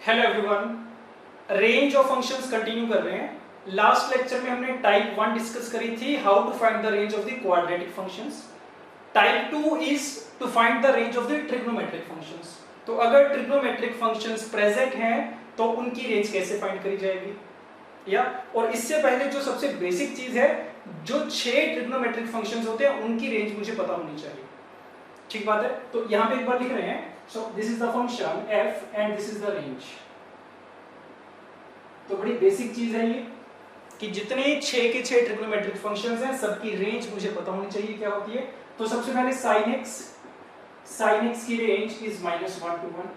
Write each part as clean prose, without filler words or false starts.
Hello everyone, range of functions continue कर रहे हैं। लास्ट लेक्चर में हमने टाइप 1 डिस्कस करी थी, how to find the range of the quadratic functions. Type 2 is to find the range of the trigonometric functions. तो अगर trigonometric functions present हैं तो उनकी रेंज कैसे फाइंड करी जाएगी, या और इससे पहले जो सबसे बेसिक चीज है, जो 6 ट्रिग्नोमेट्रिक फंक्शंस होते हैं उनकी रेंज मुझे पता होनी चाहिए। ठीक बात है। तो यहां पे एक बार लिख रहे हैं, so this is the function f and this is the range। तो बड़ी बेसिक चीज है ये कि जितने 6 के 6 ट्रिग्नोमेट्रिक फंक्शंस हैं सबकी रेंज मुझे पता होनी चाहिए क्या होती है। तो सबसे पहले sin x की रेंज इज -1 to 1।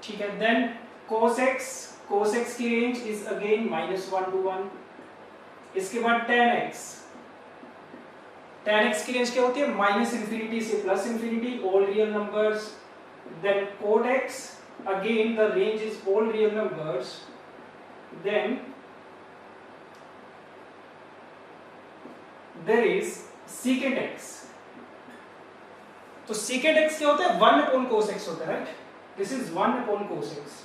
ठीक है। देन cos x की रेंज इज अगेन -1 to 1। इसके बाद tan x की रेंज क्या होती है, -∞ से +∞, all real numbers. Then cot x, again the range is all real numbers। then there is secant x। तो secant x क्या होता है, 1/cos x होता है, right. This is 1/cos x।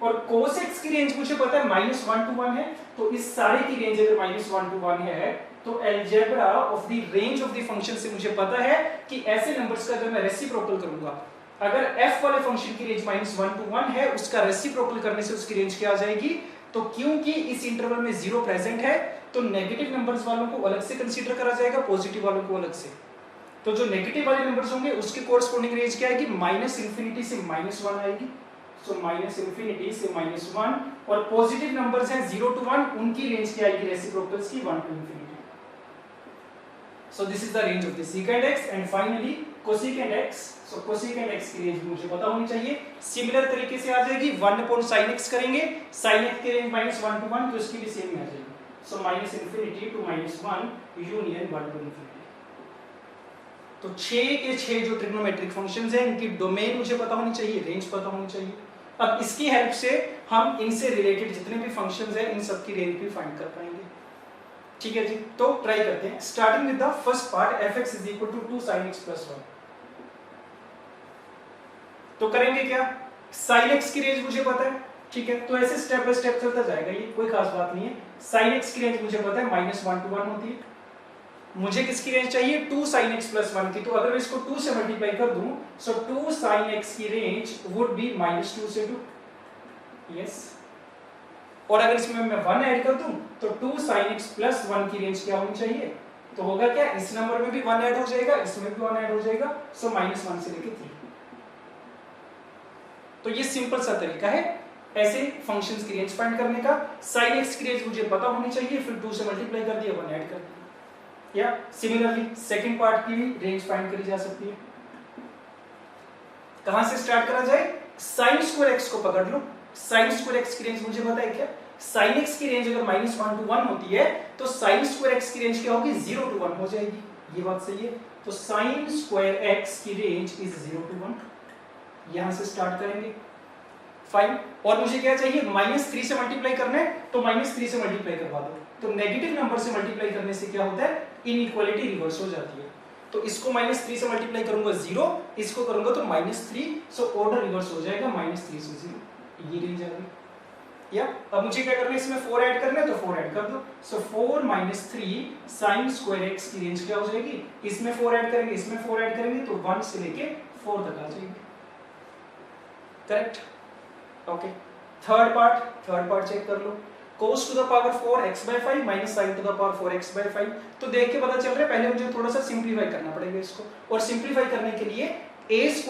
और cos x की रेंज मुझे पता है -1 to 1 है। तो इस सारे की रेंज अगर -1 to 1 है तो algebra of the range of the function से मुझे पता है कि ऐसे नंबर्स का अगर मैं रेसिप्रोकल करूंगा, अगर f वाले फंक्शन की रेंज -1 to 1 है, उसका रेसिप्रोकल करने से उसकी रेंज क्या आ जाएगी। तो क्योंकि इस इंटरवल में 0 प्रेजेंट है तो नेगेटिव नंबर्स वालों को अलग से कंसीडर करा जाएगा, पॉजिटिव वालों को अलग से। तो जो नेगेटिव वाले नंबर्स होंगे उसकी कोरस्पोंडिंग रेंज क्या आएगी, -∞ से -1 आएगी। सो -∞ से -1। और पॉजिटिव नंबर्स हैं 0 to 1, उनकी रेंज क्या आएगी रेसिप्रोकल्स की, 1 to ∞। So this is the range of the secant x and finally cosecant x। So cosecant x की रेंज मुझे पता होनी चाहिए। सिमिलर तरीके से आ जाएगी, 1/sin x करेंगे, sin x की रेंज -1 to 1, तो इसकी भी सेम आ जाएगी। So -∞ to -1 union 1 to ∞। तो 6 के 6 जो ट्रिग्नोमेट्रिक फंक्शंस हैं इनकी डोमेन मुझे पता होनी चाहिए, रेंज पता होनी चाहिए। अब इसकी हेल्प से हम इनसे रिलेटेड जितने भी फंक्शंस हैं इन सब की रेंज भी फाइंड कर पाएंगे। ठीक है जी। तो ट्राई करते हैं, starting with the first part, fx = 2 sin x + 1। तो करेंगे क्या, sin x की रेंज मुझे पता है, ठीक है। तो ऐसे स्टेप बाय स्टेप चलता जाएगा, ये कोई खास बात नहीं है। sin x की रेंज मुझे पता है -1 to 1 होती है। मुझे किसकी रेंज चाहिए, 2 sin x + 1 की। तो अगर मैं इसको 2 से मल्टीप्लाई कर दूं, सो 2 sin x की रेंज वुड बी -2 से 2। यस। और अगर इसमें मैं 1 ऐड कर दूं तो 2 sin x + 1 की रेंज क्या होनी चाहिए, तो होगा क्या, इस नंबर में भी 1 ऐड हो जाएगा, इसमें भी 1 ऐड हो जाएगा। सो -1 से लेके 3। तो ये सिंपल सा तरीका है ऐसे फंक्शंस की रेंज फाइंड करने का। sin x की रेंज मुझे पता होनी चाहिए, फिर 2 से मल्टीप्लाई कर दिया, 1 ऐड कर दिया। या सिमिलरली सेकंड पार्ट की भी रेंज फाइंड करी जा सकती है। कहां से स्टार्ट करा जाए, sin² x को पकड़ लो। sin² x की रेंज मुझे पता है क्या, sin x की रेंज अगर -1 to 1 होती है तो sin² x की रेंज क्या होगी, 0 to 1 हो जाएगी। ये बात सही है। तो sin² x की रेंज इज 0 to 1। यहां से स्टार्ट करेंगे, फाइन। और मुझे क्या चाहिए, -3 से मल्टीप्लाई करना है तो -3 से मल्टीप्लाई करवा दो। तो नेगेटिव नंबर से मल्टीप्लाई करने से क्या होता है, इनइक्वालिटी रिवर्स हो जाती है। तो इसको -3 से मल्टीप्लाई करूंगा 0, इसको करूंगा तो -3, सो ऑर्डर रिवर्स हो जाएगा, -3 से 0। ये रेंज आ गई। या अब मुझे क्या करना है, इसमें 4 ऐड करना है तो 4 ऐड कर दो। सो 4 - 3 sin² x की रेंज क्या हो जाएगी, इसमें 4 ऐड करेंगे, इसमें 4 ऐड करेंगे तो 1 से लेके 4 तक आ जाएगी। Correct. Okay. Third part check कर लो, cos to the power 4x/5 - sin to the power 4x/5। तो देख के पता चल रहा है, पहले मुझे थोड़ा सा सिंपलीफाई करना पड़ेगा इसको। और सिंपलीफाई करने के लिए a² -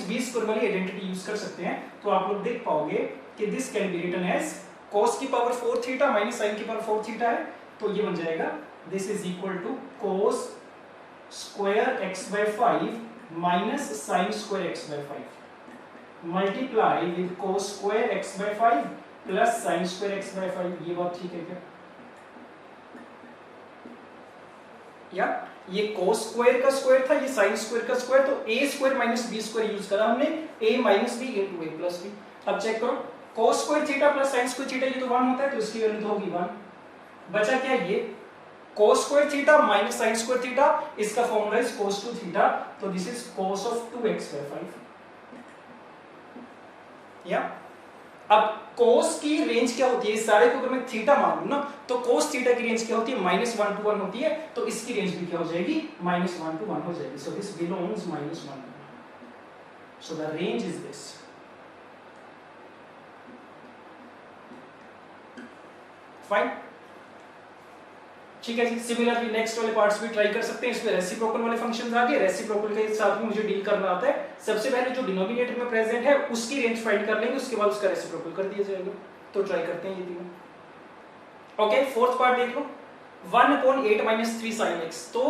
b² वाली आइडेंटिटी यूज कर सकते हैं। तो आप लोग देख पाओगे कि this can be written as cos की पावर 4θ - sin की पावर 4θ है। तो ये बन जाएगा, this is equal to cos² x/5 - sin² x/5 multiply with cos² x/5 plus sin² x/5। ये बात ठीक है क्या, या ये cos² का स्क्वायर था, ये sin² का स्क्वायर, तो a² - b² यूज करा हमने, a - b * a + b। अब चेक करो, cos² θ प्लस sin² θ, ये तो 1 होता है तो इसकी वैल्यू तो होगी 1। बचा क्या, ये cos² θ - sin² θ, इसका फॉर्मूला इज cos 2θ। तो this is cos of 2x/5। या अब कोस की रेंज क्या होती है, इस सारे को अगर मैं थीटा मान लूं ना तो कोस थीटा की रेंज क्या होती है, -1 to 1 होती है, तो इसकी रेंज भी क्या हो जाएगी, -1 to 1 हो जाएगी. सो this belongs -1. So the range is this. Fine, ठीक है जी. सिमिलरली नेक्स्ट वाले पार्ट्स भी ट्राई कर सकते हैं. इसमें रेसिप्रोकल वाले फंक्शंस आ गए. रेसिप्रोकल के साथ में मुझे डील करना आता है. सबसे पहले जो डिनोमिनेटर में प्रेजेंट है उसकी रेंज फाइंड कर लेंगे, उसके बाद उसका रेसिप्रोकल कर दिया जाएगा. तो ट्राई करते हैं ये तीनों. ओके, फोर्थ पार्ट देख लो. 1/8 - 3 sin x. तो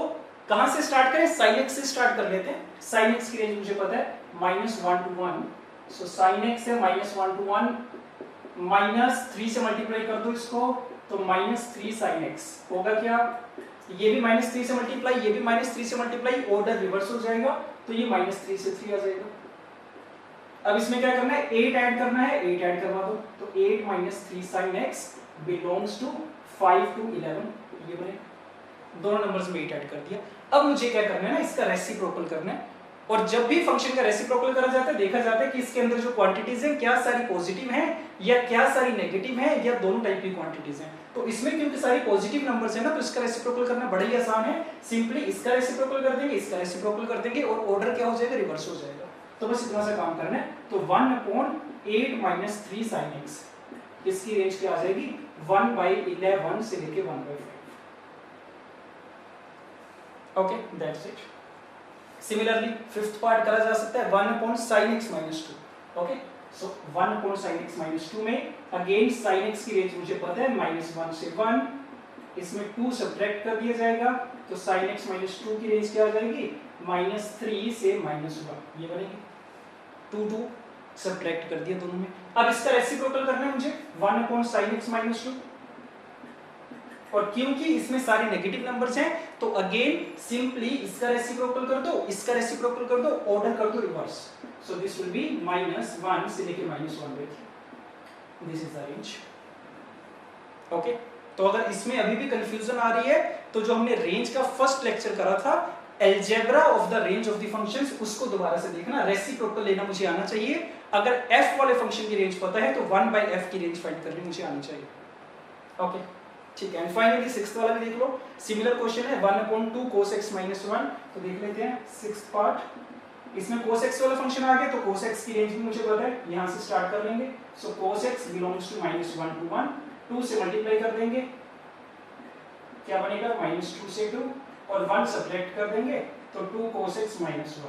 कहां से स्टार्ट करें, sin x से स्टार्ट कर लेते हैं. sin x की रेंज मुझे पता है -1 to 1. सो sin x है -1 to 1, -3 से मल्टीप्लाई कर दो इसको तो -3 sin x होगा क्या, ये भी -3 से मल्टीप्लाई, ये भी -3 से मल्टीप्लाई, ऑर्डर रिवर्स हो जाएगा तो ये -3 से 3 आ जाएगा. अब इसमें क्या करना है, 8 ऐड करना है, 8 ऐड करवा दो तो 8 - 3 sin x belongs to 5 to 11. ये बने दोनों नंबर्स में 8 ऐड कर दिया. अब मुझे क्या करना है ना, इसका रेसिप्रोकल करना है. और जब भी फंक्शन का रेसिप्रोकल करा जाता है देखा जाता है कि इसके अंदर जो क्वांटिटीज हैं क्या सारी पॉजिटिव हैं या क्या सारी नेगेटिव हैं या दोनों टाइप की क्वांटिटीज हैं. तो इसमें क्योंकि सारी पॉजिटिव नंबर्स हैं ना तो इसका रेसिप्रोकल करना बड़ा ही आसान है. सिंपली इसका रेसिप्रोकल कर देंगे, इसका रेसिप्रोकल कर देंगे और ऑर्डर क्या हो जाएगा, रिवर्स हो जाएगा. तो बस इतना सा काम करना है. तो 1/8 - 3 sin x इसकी रेंज क्या आ जाएगी, 1/11 से लेके 1/5. Okay, that's it. Similarly fifth part करा जा सकता है 1/sin x - 2. ओके, सो 1/sin x - 2 में अगेन sin x की रेंज मुझे पता है -1 से 1, इसमें 2 सब्ट्रैक्ट कर दिया जाएगा तो sin x - 2 की रेंज क्या आ जाएगी, -3 से -1. ये बनेगी 2 सब्ट्रैक्ट कर दिया दोनों में. अब इसका रेसिप्रोकल करना है मुझे 1/sin x - 2 और क्योंकि इसमें सारे नेगेटिव नंबर्स हैं तो अगेन सिंपली इसका रेसिप्रोकल कर दो, इसका रेसिप्रोकल कर दो, ऑर्डर कर दो reverse. So this will B -1 से लेके -1/3. This is the range. Okay, तो अगर इसमें अभी भी कंफ्यूजन आ रही है तो जो हमने रेंज का फर्स्ट लेक्चर करा था algebra of the range of the functions उसको दोबारा से देखना. रेसिप्रोकल लेना मुझे आना चाहिए. अगर f वाले फंक्शन की रेंज पता है तो 1/f की रेंज फाइंड करनी मुझे आनी चाहिए. ओके, ठीक है. एंड फाइनली सिक्स्थ वाला भी देख लो. सिमिलर क्वेश्चन है 1/2 cos x - 1. तो देख लेते हैं सिक्स्थ पार्ट. इसमें cos x वाला फंक्शन आ गया तो cos x की रेंज भी मुझे पता है, यहां से स्टार्ट कर लेंगे. So cos x belongs to -1 to 1. 2 से मल्टीप्लाई कर देंगे, क्या बनेगा, -2 से 2 और 1 सब्ट्रैक्ट कर देंगे तो 2 cos x - 1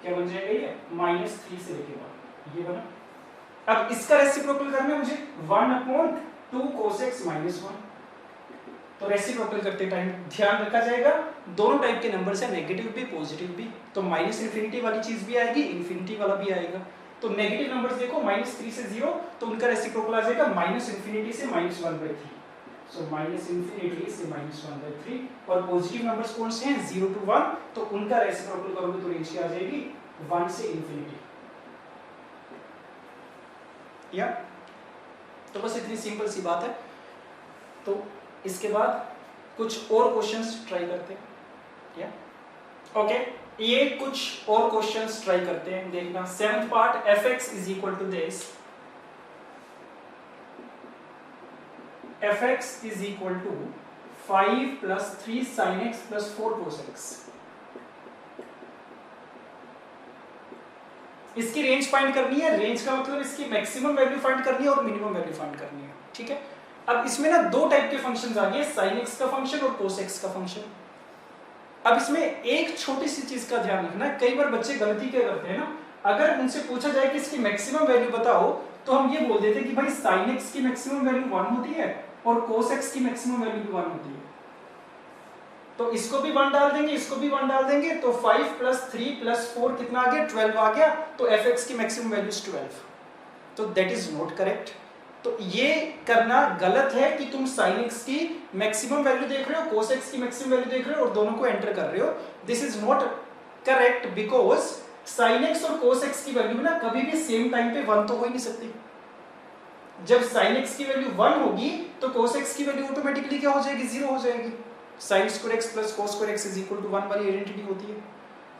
क्या बन जाएगा, ये -3 से लेके 1. ये बना. अब इसका रेसिप्रोकल करना है मुझे 1/2 cos x - 1. तो रेसिप्रोकल करते टाइम ध्यान रखा जाएगा दोनों टाइप के नंबर्स है, नेगेटिव भी पॉजिटिव भी. तो -∞ वाली चीज भी आएगी, इन्फिनिटी वाला भी आएगा. तो नेगेटिव नंबर्स देखो -3 से 0 तो उनका रेसिप्रोकल आ जाएगा -∞ से -1/3. सो -∞ से -1/3. और पॉजिटिव नंबर्स कौन से हैं, 0 to 1, तो उनका रेसिप्रोकल करोगे तो रेंज क्या आ जाएगी, 1 से ∞. या तो बस इतनी सिंपल सी बात है. तो इसके बाद कुछ और क्वेश्चंस ट्राई करते हैं. क्या ओके, ये कुछ और क्वेश्चंस ट्राई करते हैं. देखना 7th part fx is equal to this. fx is equal to 5 + 3 sin x + 4 cos x. इसकी रेंज फाइंड करनी है. रेंज का मतलब इसकी मैक्सिमम वैल्यू फाइंड करनी है और मिनिमम वैल्यू फाइंड करनी है. ठीक है. अब इसमें ना दो टाइप के फंक्शंस आ गए, sin x का फंक्शन और cos x का फंक्शन. अब इसमें एक छोटी सी चीज का ध्यान रखना है. कई बार बच्चे गलती क्या करते हैं ना, अगर उनसे पूछा जाए कि इसकी मैक्सिमम वैल्यू बताओ तो हम ये बोल देते हैं कि भाई sin x की मैक्सिमम वैल्यू 1 होती है और cos x की मैक्सिमम वैल्यू भी 1 होती है. तो इसको भी 1 डाल देंगे, इसको भी 1 डाल देंगे तो 5 + 3 + 4 कितना आ गया, 12 आ गया. तो fx की मैक्सिमम वैल्यू 12. तो दैट इज नॉट करेक्ट. तो ये करना गलत है कि तुम sin x की मैक्सिमम वैल्यू देख रहे हो, cos x की मैक्सिमम वैल्यू देख रहे हो और दोनों को एंटर कर रहे हो. This is not correct because sin x और cos x की वैल्यू ना कभी भी सेम टाइम पे 1 तो हो ही नहीं सकती. जब sin x की वैल्यू 1 होगी तो cos x की वैल्यू ऑटोमेटिकली क्या हो जाएगी, 0 हो जाएगी. sin² x + cos² x = 1 वाली आइडेंटिटी होती है.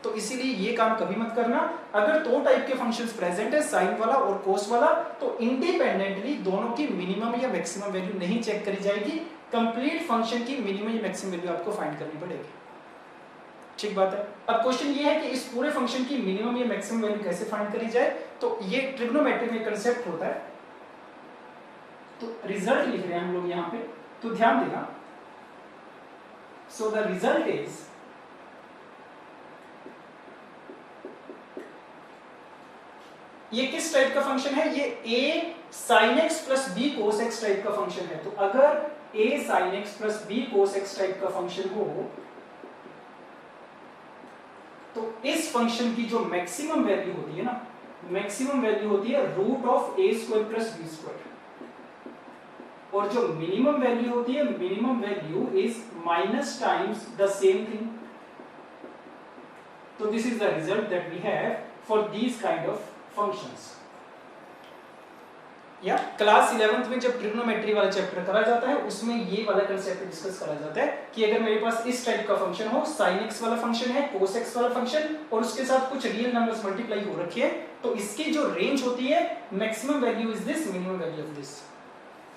तो इसीलिए ये काम कभी मत करना। अगर दो टाइप के फंक्शंस प्रेजेंट है, साइन वाला और कोस वाला, तो इंडिपेंडेंटली दोनों की मिनिमम या मैक्सिमम वैल्यू नहीं चेक करी जाएगी, कंप्लीट फंक्शन की मिनिमम या मैक्सिमम वैल्यू आपको फाइंड करनी पड़ेगी। ठीक बात है। अब क्वेश्चन ये है कि इस पूरे फंक्शन की मिनिमम या मैक्सिमम वैल्यू कैसे फाइंड करी जाए। तो ये ट्रिग्नोमेट्री में कंसेप्ट होता है। तो रिजल्ट लिख रहे हैं हम लोग यहाँ पे, तो ध्यान देना। सो द रिजल्ट इज ये किस टाइप का फंक्शन है, ये a sin x plus b cos x type का फंक्शन है। तो अगर a sin x plus b cos x type का फंक्शन हो तो इस फंक्शन की जो मैक्सिमम वैल्यू होती है ना, मैक्सिमम वैल्यू होती है root of a square plus b square, और जो मिनिमम वैल्यू होती है, minimum value is minus times the same thing. तो this is the result that we have for these kind of functions. या class 11th में जब trigonometry वाला chapter करा जाता है उसमें ये वाला कंसेप्ट डिस्कस करा जाता है कि अगर मेरे पास इस टाइप का फंक्शन हो, sin x वाला फंक्शन है, cos x वाला फंक्शन, और उसके साथ कुछ रियल नंबर्स मल्टीप्लाई हो रखे हैं, तो इसकी जो रेंज होती है, maximum value is this, minimum value of this.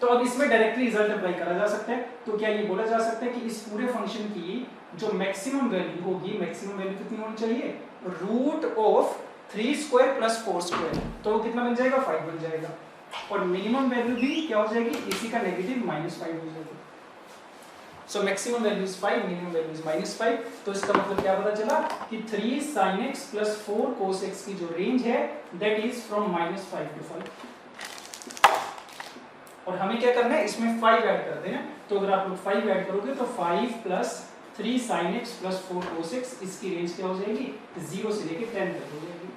तो अब इसमें डायरेक्टली रिजल्ट अप्लाई करा जा सकता है। तो क्या ये बोला जा सकता है कि इस पूरे फंक्शन की जो मैक्सिमम वैल्यू होगी, मैक्सिमम वैल्यू कितनी होनी चाहिए, root of 3 square plus 4 square, तो वो कितना बन जाएगा, 5 बन जाएगा। और मिनिमम वैल्यू भी क्या हो जाएगी, इसी का नेगेटिव -5 हो जाएगा। So maximum value is 5, minimum value is -5। तो इसका मतलब क्या पता चला कि 3 sin x plus 4 cos x की जो रेंज है दैट इज फ्रॉम -5 to 5। और हमें क्या करना है, इसमें 5 ऐड करते हैं। तो अगर आप लोग 5 ऐड करोगे तो 5 plus 3 sin x plus 4 cos x, इसकी रेंज क्या हो जाएगी, 0 से लेके 10 तक हो जाएगी।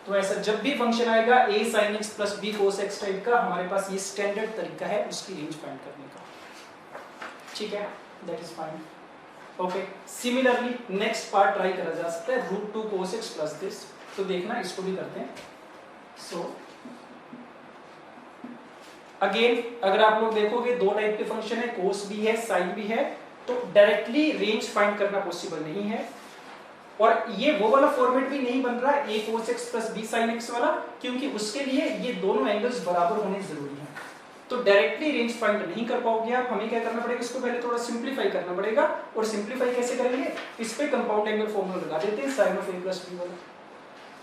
तो ऐसा जब भी फंक्शन आएगा a sin x plus b cos x type का, हमारे पास ये स्टैंडर्ड तरीका है उसकी रेंज फाइंड करने का। ठीक है, that is fine. Okay, similarly next part try करा जा सकता है, √2 cos x प्लस दिस। तो देखना, इसको भी करते हैं। सो अगेन अगर आप लोग देखोगे दो टाइप के फंक्शन है, cos भी है, sin भी है, तो डायरेक्टली रेंज फाइंड करना पॉसिबल नहीं है। और ये वो वाला फॉर्मेट भी नहीं बन रहा है a cos x plus b sin x वाला, क्योंकि उसके लिए ये दोनों एंगल्स बराबर होने जरूरी है। तो डायरेक्टली रेंज फाइंड नहीं कर पाओगे आप। हमें क्या करना पड़ेगा, इसको पहले थोड़ा सिंप्लीफाई करना पड़ेगा। और सिंप्लीफाई कैसे करेंगे, इस पे कंपाउंड एंगल फॉर्मूला लगा देते हैं, sin of a plus b वाला।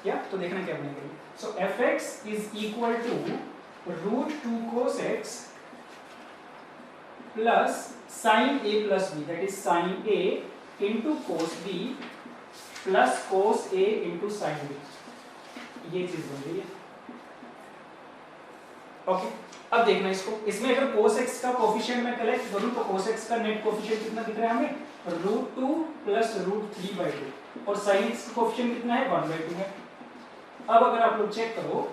या तो देखना क्या बनेगा। So fx is equal to √2 cos x plus sin a plus b, that is sin a into cos b plus cos a into sin b। ये चीज बन रही है। ओके, अब देखना इसको, इसमें अगर cos x का कोफिशिएंट मैं कलेक्ट करूं तो cos x का नेट कोफिशिएंट कितना दिख रहा है हमें, √2 प्लस √3/2, और sin x का कोफिशिएंट कितना है, 1/2 है। अब अगर आप लोग चेक करो,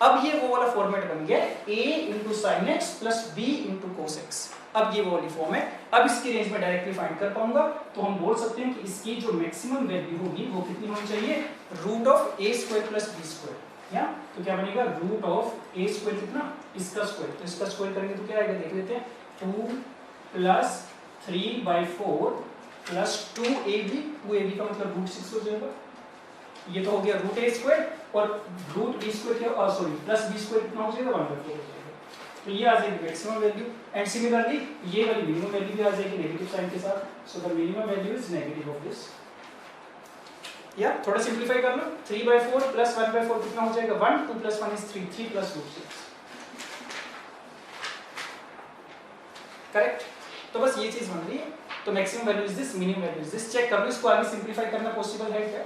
अब ये वो वाला फॉर्मेट बन गया a into sin x plus b into cos x। अब ये वो वाली फॉर्म है। अब इसकी रेंज में डायरेक्टली फाइंड कर पाऊंगा, तो हम बोल सकते हैं कि इसकी जो मैक्सिमम वैल्यू होगी वो कितनी होनी चाहिए, root of a square plus b square. या तो क्या बनेगा, रूट ऑफ a स्क्वायर कितना, इसका स्क्वायर, तो इसका स्क्वायर करेंगे तो क्या आएगा, देख लेते हैं। 2 प्लस 3/4 प्लस 2ab का मतलब √6 हो जाएगा। ये तो हो गया रूट a स्क्वायर, और रूट b स्क्वायर क्या, सॉरी प्लस b स्क्वायर कितना हो जाएगा, 1/4 हो जाएगा। तो ये आ जाएगी मैक्सिमम वैल्यू। एंड सिमिलरली ये वाली मिनिमम वैल्यू भी आ जाएगी नेगेटिव साइन के साथ। So the minimum value is negative of this. या थोड़ा सिंपलीफाई कर लो, 3/4 प्लस 1/4 कितना हो जाएगा, 1, 2 प्लस 1 इज 3, 3 प्लस √6। करेक्ट। तो बस ये चीज बन रही है। तो maximum value is this, minimum value is this. Check कर लो इसको, आगे सिंपलीफाई करना पॉसिबल है क्या।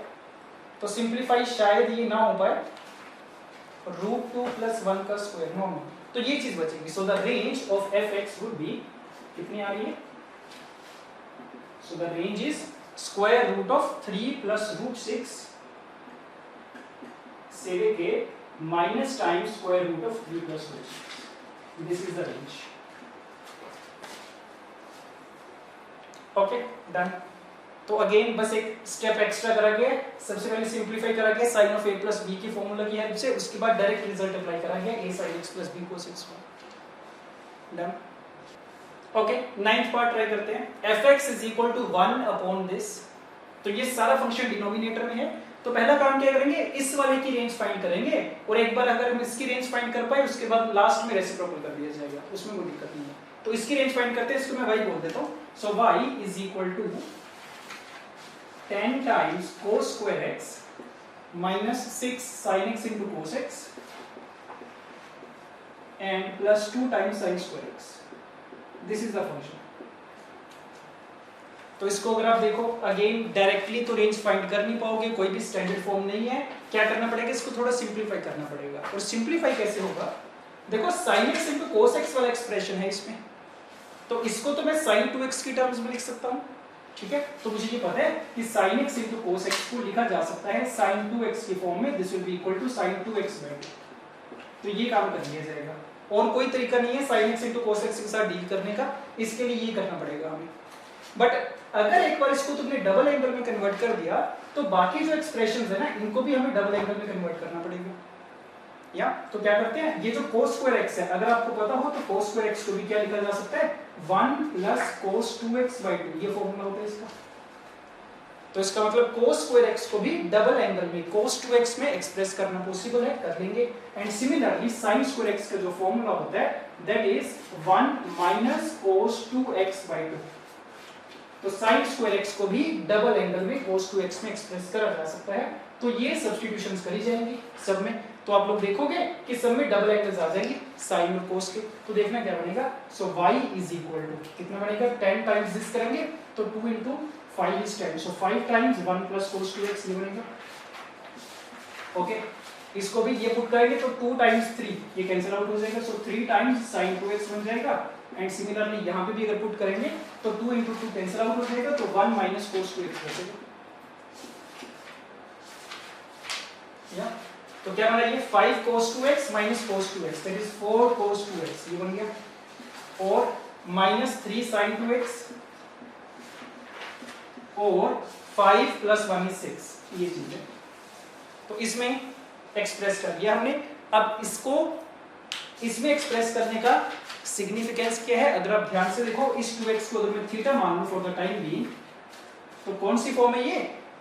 तो सिंपलीफाई शायद ये ना हो पाए, √2 प्लस 1 का स्क्वायर, नो। तो ये चीज बचेगी। So the range of fx would be, कितनी आ रही है, so the range is square root of 3 plus √6 से लेके minus times square root of 3 plus √6। This is the range. Okay, done. तो अगेन बस एक स्टेप एक्स्ट्रा करा गया, सबसे पहले सिंपलीफाई करा गया sin of a plus b की फॉर्मूला की हेल्प से, उसके बाद डायरेक्ट रिजल्ट अप्लाई करा गया a sin x plus b cos x। Done. Okay, 9th part try करते हैं। fx is equal to 1 upon this, तो ये सारा फंक्शन डिनोमिनेटर में है। तो पहला काम क्या करेंगे, इस वाले की रेंज फाइंड करेंगे, और एक बार अगर हम इसकी रेंज फाइंड कर पाए उसके बाद लास्ट में रेसिप्रोकल कर दिया जाएगा, उसमें कोई दिक्कत नहीं है। तो इसकी रेंज फाइंड करते हैं, इसको मैं y बोल देता हूं। So y is equal to 10 times cos square x minus 6 sin x into cos x and plus 2 times sin square x. This is the function. तो इसको अगर आप देखो अगेन डायरेक्टली तो रेंज फाइंड कर नहीं पाओगे, कोई भी स्टैंडर्ड फॉर्म नहीं है। क्या करना पड़ेगा, इसको थोड़ा सिंपलीफाई करना पड़ेगा। और सिंपलीफाई कैसे होगा, देखो sin x into cos x वाला एक्सप्रेशन है इसमें, तो इसको तो मैं sin 2x की टर्म्स में लिख सकता हूँ, ठीक है। तो मुझे ये पता है कि sin x into cos x को लिखा जा सकता है sin 2x की फॉर्म में, this will be equal to sin 2x by 2। तो ये काम कर लिया जाएगा, और कोई तरीका नहीं है sin x into cos x के साथ डील करने का, इसके लिए ये करना पड़ेगा हमें। बट अगर एक बार इसको तुमने डबल एंगल में कन्वर्ट कर दिया तो बाकी जो एक्सप्रेशंस है ना, इनको भी हमें डबल एंगल में कन्वर्ट करना पड़ेगा। या तो क्या करते हैं, ये जो cos स्क्वायर x है, अगर आपको पता हो तो cos स्क्वायर x को भी क्या लिखा जा सकता है, 1 प्लस cos 2x बाय 2, ये फॉर्मूला होता है इसका। तो इसका मतलब cos स्क्वायर x को भी डबल एंगल में cos 2x में एक्सप्रेस करना पॉसिबल है, कर लेंगे। And similarly sin square x का जो फॉर्मूला होता है that is 1 minus cos 2x by 2। तो sin स्क्वायर x को भी डबल एंगल में cos 2x में एक्सप्रेस करा जा सकता है। तो ये सब्स्टिट्यूशंस करी जाएंगी सब में, तो आप लोग देखोगे कि सब में डबल एंगल्स आ जाएंगे sin और cos के। तो देखना क्या बनेगा, सो y इज इक्वल टू कितना बनेगा, 10 टाइम्स दिस करेंगे तो 2 into 5 is 10, so 5 times 1 plus cos 2x ये बनेगा। ओके, इसको भी ये पुट करेंगे तो 2 times 3 ये कैंसिल आउट हो जाएगा, सो 3 times sin 2x बन जाएगा। एंड सिमिलरली यहाँ पे भी अगर पुट करेंगे तो 2 into 2 कैंसिल आउट हो जाएगा, तो 1 minus cos 2x बचेगा। या तो क्या बना ये 5 cos 2x minus cos 2x that is 4 cos 2x ये बन गया, और minus 3 sin 2x और 5 plus 1 is 6 ये चीज है। तो इसमें एक्सप्रेस कर दिया हमने। अब इसको इसमें एक्सप्रेस करने का सिग्निफिकेंस क्या है, अगर आप ध्यान से देखो, इस 2x को अगर मैं थीटा मान लूं फॉर द टाइम बीइंग, तो कौन सी फॉर्म है ये,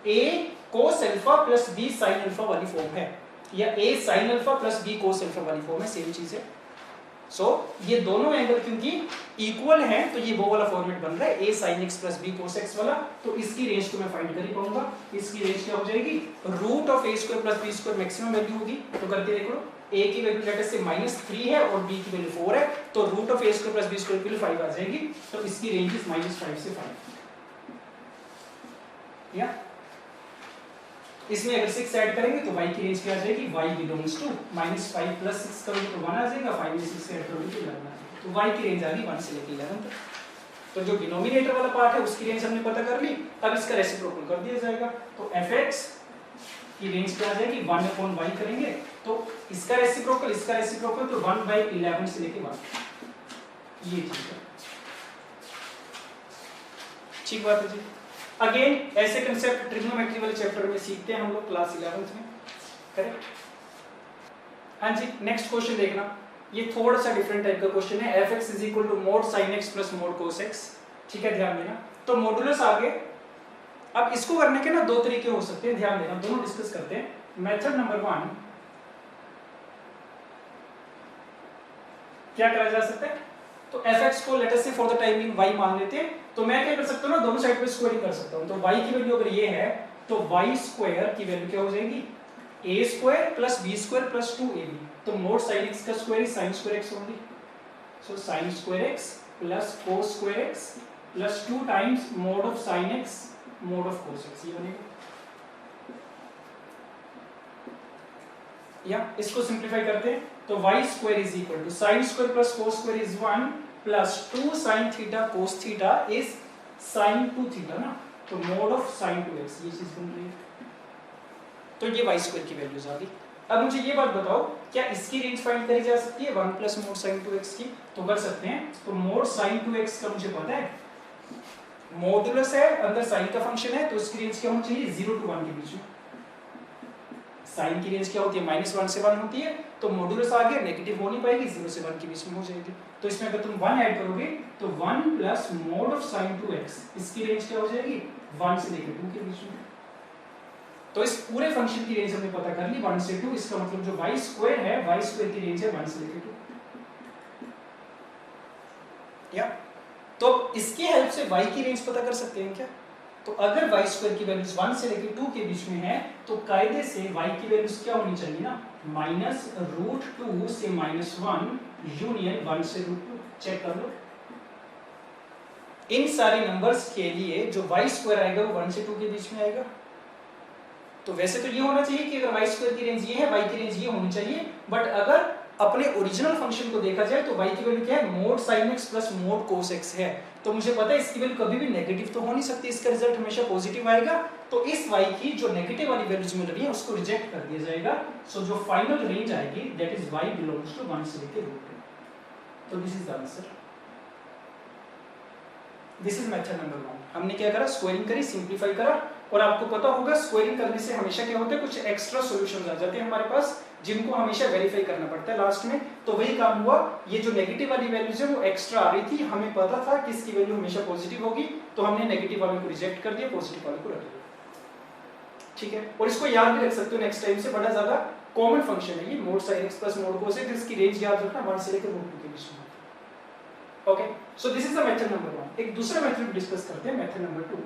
a cos alpha plus b sin alpha वाली फॉर्म है, या a sin alpha plus b cos alpha वाली फॉर्म है, सेम चीज है। सो ये दोनों एंगल क्योंकि इक्वल हैं तो ये वो वाला फॉर्मेट बन रहा है a sin x plus b cos x वाला। तो इसकी रेंज तो मैं फाइंड कर ही पाऊंगा, इसकी रेंज क्या हो जाएगी, root of a square plus b square maximum value होगी। तो करके देख लो, a की वैल्यू लेट अस से -3 है और b की वैल्यू 4 है, तो root of a square plus b square की वैल्यू 5 आ जाएगी। तो इसकी रेंज इज -5 से 5। या इसमें अगर 6 ऐड करेंगे तो y की रेंज क्या आ जाएगी, y बिलोंग्स टू -5 प्लस 6 करोगे तो 1 आ जाएगा, 5 में 6 ऐड करोगे तो 11 आ जाएगा। तो y की रेंज आ गई 1 से लेकर 11 तक। तो जो डिनोमिनेटर वाला पार्ट है उसकी रेंज हमने पता कर ली, अब इसका रेसिप्रोकल कर दिया जाएगा। तो fx की रेंज क्या आ जाएगी, 1/y करेंगे तो इसका रेसिप्रोकल तो 1/11 से लेके 1, ये चीज है। ठीक बात है जी। अगेन ऐसे कंसेप्ट ट्रिग्नोमेट्री वाले चैप्टर में सीखते हैं हम लोग क्लास 11th में, करेक्ट। हाँ जी, नेक्स्ट क्वेश्चन देखना, ये थोड़ा सा डिफरेंट टाइप का क्वेश्चन है। fx is equal to mod sin x plus mod cos x, ठीक है, ध्यान देना। तो मॉडुलस आगे, अब इसको करने के ना दो तरीके हो सकते हैं, ध्यान देना, दोनों डिस्कस करते हैं। मेथड नंबर 1 क्या करा जा सकता है, तो fx को लेट अस से फॉर द टाइमिंग y मान लेते हैं। तो मैं क्या कर सकता हूं ना, दोनों साइड पे स्क्वायरिंग कर सकता हूं। तो y की वैल्यू अगर ये है तो y स्क्वायर की वैल्यू क्या हो जाएगी, a square plus b square plus 2ab। तो मोड sin x का square is sin square x only, so sin square x plus cos square x plus 2 times mode of sin x mode of cos x, ये बनेगा। या इसको simplify करते हैं तो y square is equal to sin square plus cos square is 1 plus 2 sin theta cos theta is sin 2 theta ना, तो mode of sin 2x ये चीज बन रही है। तो ये y स्क्वायर की वैल्यूज आ गई। अब मुझे ये बात बताओ, क्या इसकी रेंज फाइंड करी जा सकती है 1 प्लस मोड sin 2x की? तो कर सकते हैं। तो मोड sin 2x का मुझे पता है, मॉडुलस है, अंदर sin का फंक्शन है, तो इसकी रेंज क्या होनी चाहिए, 0 to 1 के बीच में। साइन की रेंज क्या होती है, -1 से 1 होती है, तो मॉडुलस आ गया, नेगेटिव हो नहीं पाएगी, 0 से 1 के बीच में हो जाएगी। तो इसमें अगर तुम 1 ऐड करोगे तो 1 plus mode of sin 2x, इसकी रेंज क्या हो जाएगी, 1 से लेकर 2 के बीच में। तो इस पूरे फंक्शन की रेंज हमने पता कर ली 1 से 2, इसका मतलब जो y स्क्वायर है, y स्क्वायर की रेंज है 1 से लेकर 2। या तो इसकी हेल्प से y की रेंज पता कर सकते हैं क्या? तो अगर y स्क्वायर की वैल्यूज 1 से लेकर 2 के बीच में है तो कायदे से y की वैल्यूज क्या होनी चाहिए ना, -√2 से -1 यूनियन 1 से √2। चेक कर लो, इन सारे नंबर्स के लिए जो y स्क्वायर आएगा वो 1 से 2 के बीच में आएगा। तो वैसे तो ये होना चाहिए कि अगर y स्क्वायर की रेंज ये है, y की रेंज ये होनी चाहिए, बट अगर अपने ओरिजिनल फंक्शन को देखा जाए तो y की वैल्यू क्या है, mod sin x plus mod cos x है। तो मुझे पता है इसकी वैल्यू कभी भी नेगेटिव तो हो नहीं सकती, इसका रिजल्ट हमेशा पॉजिटिव आएगा। तो इस y की जो नेगेटिव वाली वैल्यूज मिल रही है उसको रिजेक्ट कर दिया जाएगा। सो जो फाइनल रेंज आएगी that is y belongs to 1 से लेकर √2। तो this is the answer. This is method number 1। हमने क्या करा, स्क्वायरिंग करी, सिंपलीफाई करा। और आपको पता होगा स्क्वायरिंग करने से हमेशा क्या होता है, कुछ एक्स्ट्रा सॉल्यूशंस आ जाते हैं हमारे पास जिनको हमेशा वेरीफाई करना पड़ता है लास्ट में। तो वही काम हुआ, ये जो नेगेटिव वाली वैल्यूज है वो एक्स्ट्रा आ रही थी, हमें पता था कि इसकी वैल्यू हमेशा पॉजिटिव होगी, तो हमने नेगेटिव वाले को रिजेक्ट कर दिया, पॉजिटिव वाले को रख दिया। ठीक है, और इसको याद भी रख सकते हो नेक्स्ट टाइम से, बड़ा ज्यादा कॉमन फंक्शन है ये, mod sin x plus mod cos x, जिसकी रेंज याद रखना 1 से लेकर √2 के बीच में। Okay, so this is the method number 1। एक दूसरा मेथड डिस्कस करते हैं, मेथड नंबर 2।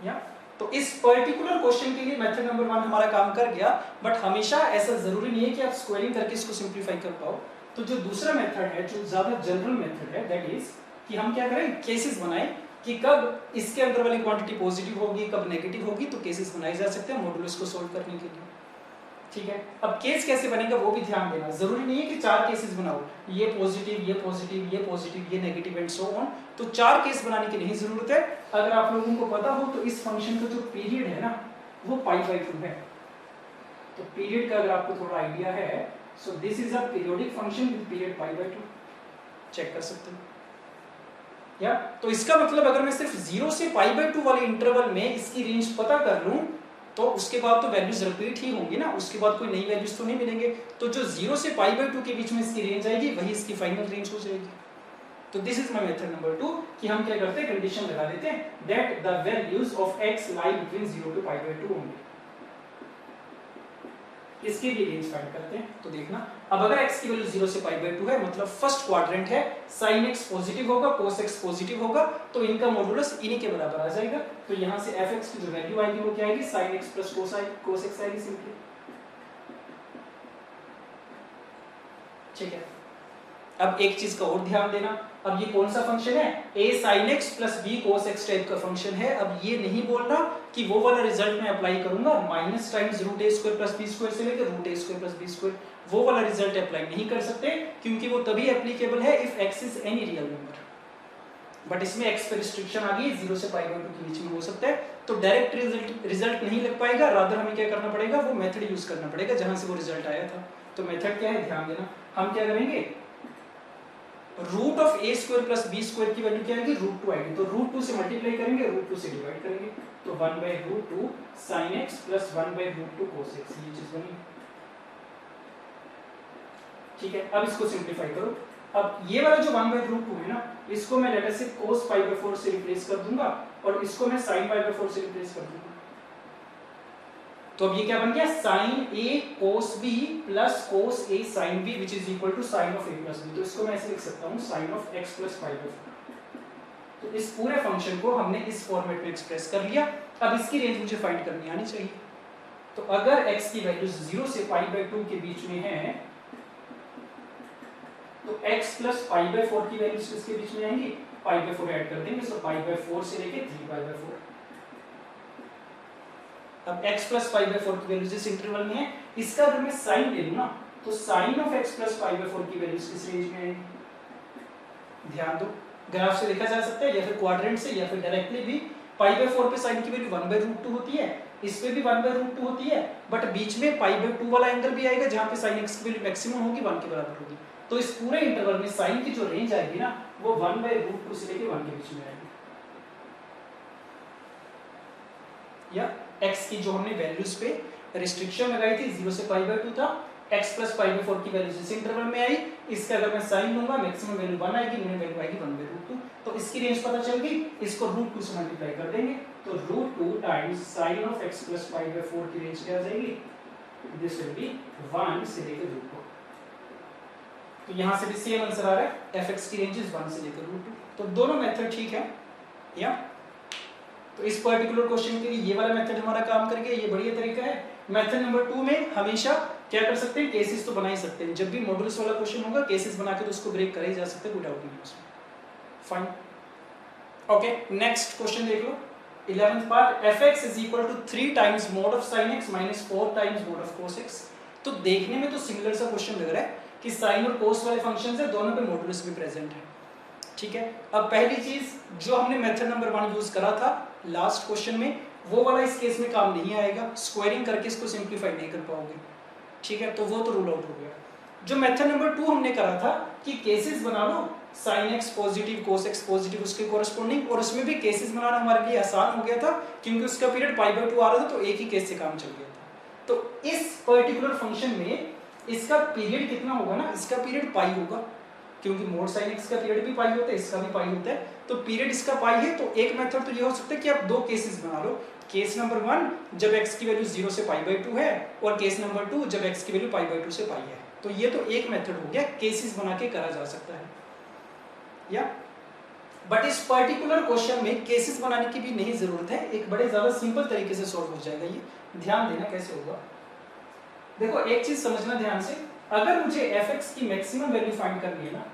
या तो इस पर्टिकुलर क्वेश्चन के लिए मेथड नंबर 1 हमारा काम कर गया, बट हमेशा ऐसा जरूरी नहीं है कि आप स्क्वायरिंग करके इसको सिंपलीफाई कर पाओ। तो जो दूसरा मेथड है, जो ज्यादा जनरल मेथड है, दैट इज कि हम क्या करें, केसेस बनाएं कि कब इसके अंदर वाली क्वांटिटी पॉजिटिव होगी, कब नेगेटिव होगी। तो केसेस बनाए जा सकते हैं मॉडुलस को सोल्व करने के लिए। ठीक है, अब केस कैसे बनेगा वो भी ध्यान देना, जरूरी नहीं है कि 4 केसेस बनाओ, ये पॉजिटिव, ये पॉजिटिव, ये पॉजिटिव, ये नेगेटिव एंड सो ऑन। तो 4 केस बनाने की नहीं जरूरत है। अगर आप लोगों को पता हो तो इस फंक्शन का जो पीरियड है ना वो π/2 है। तो पीरियड का अगर आपको थोड़ा आइडिया है, so this is a periodic function with period π/2। Check कर सकते हो या? तो इसका मतलब अगर मैं सिर्फ 0 से π/2 वाले इंटरवल में इसकी रेंज पता कर लूं तो उसके बाद तो वैल्यूज रिपीट ही होंगी ना, उसके बाद कोई नई वैल्यूज तो नहीं मिलेंगे। तो जो 0 से π/2 के बीच में इसकी रेंज आएगी वही इसकी फाइनल रेंज हो जाएगी। तो this is my method number 2 कि हम क्या करते हैं, कंडीशन लगा देते हैं that the values of x lie between 0 to π/2 होंगे। इसके लिए रेंज फाइंड करते हैं। तो देखना, अब अगर x की वैल्यू 0 से π/2 है, मतलब फर्स्ट क्वाड्रेंट है, sin x पॉजिटिव होगा, cos x पॉजिटिव होगा, तो इनका मॉडुलस इन्हीं के बराबर आ जाएगा। तो यहां से fx की जो वैल्यू आएगी वो क्या आएगी, sin x plus cos x आएगी सिंपली। ठीक है, अब एक चीज का और ध्यान देना, अब ये कौन सा फंक्शन है, a sin x plus b cos x type का फंक्शन है। अब ये नहीं बोलना कि वो वाला रिजल्ट मैं अप्लाई करूंगा minus times √a square plus b square से लेकर √a square plus b square, वो वाला रिजल्ट अप्लाई नहीं कर सकते, क्योंकि वो तभी एप्लीकेबल है if x is any real number. But इसमें x पे रिस्ट्रिक्शन आ गई, 0 से π/2 के बीच में हो सकता है, तो डायरेक्ट रिजल्ट नहीं लग पाएगा, रादर हमें क्या करना पड़ेगा, वो मेथड यूज करना पड़ेगा जहां से वो रिजल्ट आया था। तो मेथड क्या है, ध्यान देना, हम क्या करेंगे, root of a square plus b square की वैल्यू क्या आएगी, √2 आएगी। तो √2 से मल्टीप्लाई करेंगे, √2 से डिवाइड करेंगे, तो 1/√2 sin x plus 1/√2 cos x, ये चीज बनी। ठीक है, अब इसको सिंपलीफाई करो। अब ये वाला जो 1/√2 है ना, इसको मैं लेटर से cos π/4 से रिप्लेस कर दूंगा और इसको मैं sin π/4 से रिप्लेस कर दूंगा। तो अब ये क्या बन गया, sin a cos b plus cos a sin b which is equal to sin of a plus b। तो इसको मैं ऐसे लिख सकता हूँ sin of x plus π/4। तो इस पूरे फंक्शन को हमने इस फॉर्मेट में एक्सप्रेस कर लिया। अब इसकी रेंज मुझे फाइंड करनी आनी चाहिए। तो अगर x की वैल्यू 0 से π/2 के बीच में है तो x प्लस π/4 की वैल्यू किसके बीच में आएंगी, π/4 ऐड कर देंगे, सो π/4 से लेके 3π/4। अब x प्लस π/4 की वैल्यू जिस इंटरवल में है, इसका अगर मैं साइन ले लूं ना, तो sin of x प्लस π/4 की वैल्यू किस रेंज में आएगी, ध्यान दो, ग्राफ से देखा जा सकता है या फिर क्वाड्रेंट से या फिर डायरेक्टली भी। π/4 पे sin की वैल्यू 1/√2 होती है, इस पे भी 1/√2 होती है, बट बीच में π/2 वाला एंगल भी आएगा जहां पे sin x की वैल्यू मैक्सिमम होगी, 1 के बराबर होगी। तो इस पूरे इंटरवल में sin की जो रेंज आएगी ना वो 1/√2 से लेके 1 के बीच में आएगी। या x की जो हमने वैल्यूज पे रिस्ट्रिक्शन लगाई थी, 0 से π/2 था, x प्लस पाई बाई 4 की वैल्यू जिस इंटरवल में आई, इसका अगर मैं साइन लूंगा मैक्सिमम वैल्यू 1 आएगी, मिनिमम वैल्यू आएगी 1/√2। तो इसकी रेंज पता चल गई, इसको √2 से मल्टीप्लाई कर देंगे तो √2 times sign of x plus pi by 4 की रेंज क्या आ जाएगी, दिस विल बी 1 से लेकर √2। तो यहां से भी सेम आंसर आ रहा है, fx की रेंज इज 1 से लेकर √2। तो दोनों मेथड ठीक है या। तो इस पर्टिकुलर क्वेश्चन के लिए ये वाला मेथड हमारा काम करके ये बढ़िया तरीका है। मेथड नंबर 2 में हमेशा क्या कर सकते हैं, केसेस तो बना ही सकते हैं। जब भी मॉड्यूल्स वाला क्वेश्चन होगा केसेस बना के तो उसको ब्रेक करा ही जा सकता है, कोई डाउट नहीं है उसमें। फाइन, ओके नेक्स्ट क्वेश्चन देख लो 11th part, fx is equal to 3 times mod of sin x minus 4 times mod of cos x। तो देखने में तो सिमिलर सा क्वेश्चन लग रहा है कि साइन और कोस वाले फंक्शंस है, दोनों पे मॉड्यूलस भी प्रेजेंट है, ठीक है। अब पहली चीज जो हमने मेथड नंबर 1 यूज करा था लास्ट क्वेश्चन में, वो वाला इस केस में काम नहीं आएगा, स्क्वायरिंग करके इसको सिंपलीफाई नहीं कर पाओगे, ठीक है। तो वो तो रूल आउट हो गया। जो मेथड नंबर 2 हमने करा था कि केसेस बना लो sin x positive cos x positive उसके कोरस्पोंडिंग, और उसमें भी केसेस बनाना हमारे लिए आसान हो गया था क्योंकि उसका पीरियड π/2 आ रहा था, तो एक ही केस से काम चल गया था। तो इस पर्टिकुलर फंक्शन में इसका पीरियड कितना होगा ना, इसका पीरियड पाई होगा क्योंकि mod sin x का पीरियड भी पाई होता है, इसका भी पाई होता है, तो पीरियड इसका पाई है। तो एक मेथड तो ये हो सकता है कि आप दो केसेस बना लो, केस नंबर 1 जब x की वैल्यू 0 से π/2 है, और केस नंबर 2 जब x की वैल्यू π/2 से पाई है। तो ये तो एक मेथड हो गया, केसेस बना के करा जा सकता है या। बट इस पर्टिकुलर क्वेश्चन में केसेस बनाने की भी नहीं जरूरत है, एक बड़े ज्यादा सिंपल तरीके से सॉल्व हो जाएगा ये। ध्यान देना कैसे होगा, देखो एक चीज समझना ध्यान से, अगर मुझे fx की मैक्सिमम वैल्यू फाइंड करनी है ना,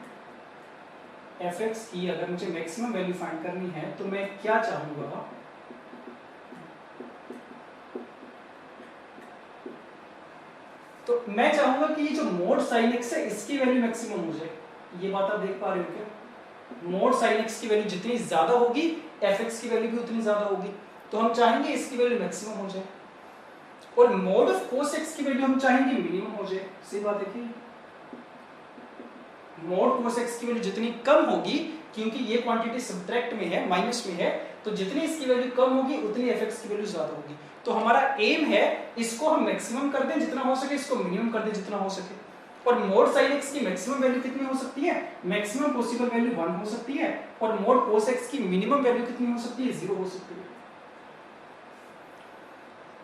fx की अगर मुझे मैक्सिमम वैल्यू फाइंड करनी है तो मैं क्या चाहूंगा, तो मैं चाहूंगा कि ये जो mod sin x है इसकी वैल्यू मैक्सिमम हो जाए। ये बात आप देख पा रहे हो क्या, mod sin x की वैल्यू जितनी ज्यादा होगी fx की वैल्यू भी उतनी ज्यादा होगी, तो हम चाहेंगे इसकी वैल्यू मैक्सिमम हो जाए, और mod ऑफ cos x की वैल्यू हम चाहेंगे मिनिमम हो जाए। सही बात है कि mod cos x की वैल्यू जितनी कम होगी, क्योंकि ये क्वांटिटी सब्ट्रैक्ट में है, माइनस में है, तो जितनी इसकी वैल्यू कम होगी उतनी fx की वैल्यू ज्यादा होगी। तो हमारा एम है इसको हम मैक्सिमम कर दें जितना हो सके, इसको मिनिमम कर दें जितना हो सके। और mod sin x की मैक्सिमम वैल्यू कितनी हो सकती है, मैक्सिमम पॉसिबल वैल्यू 1 हो सकती है, और mod cos x की मिनिमम वैल्यू कितनी हो सकती है, 0 हो सकती है।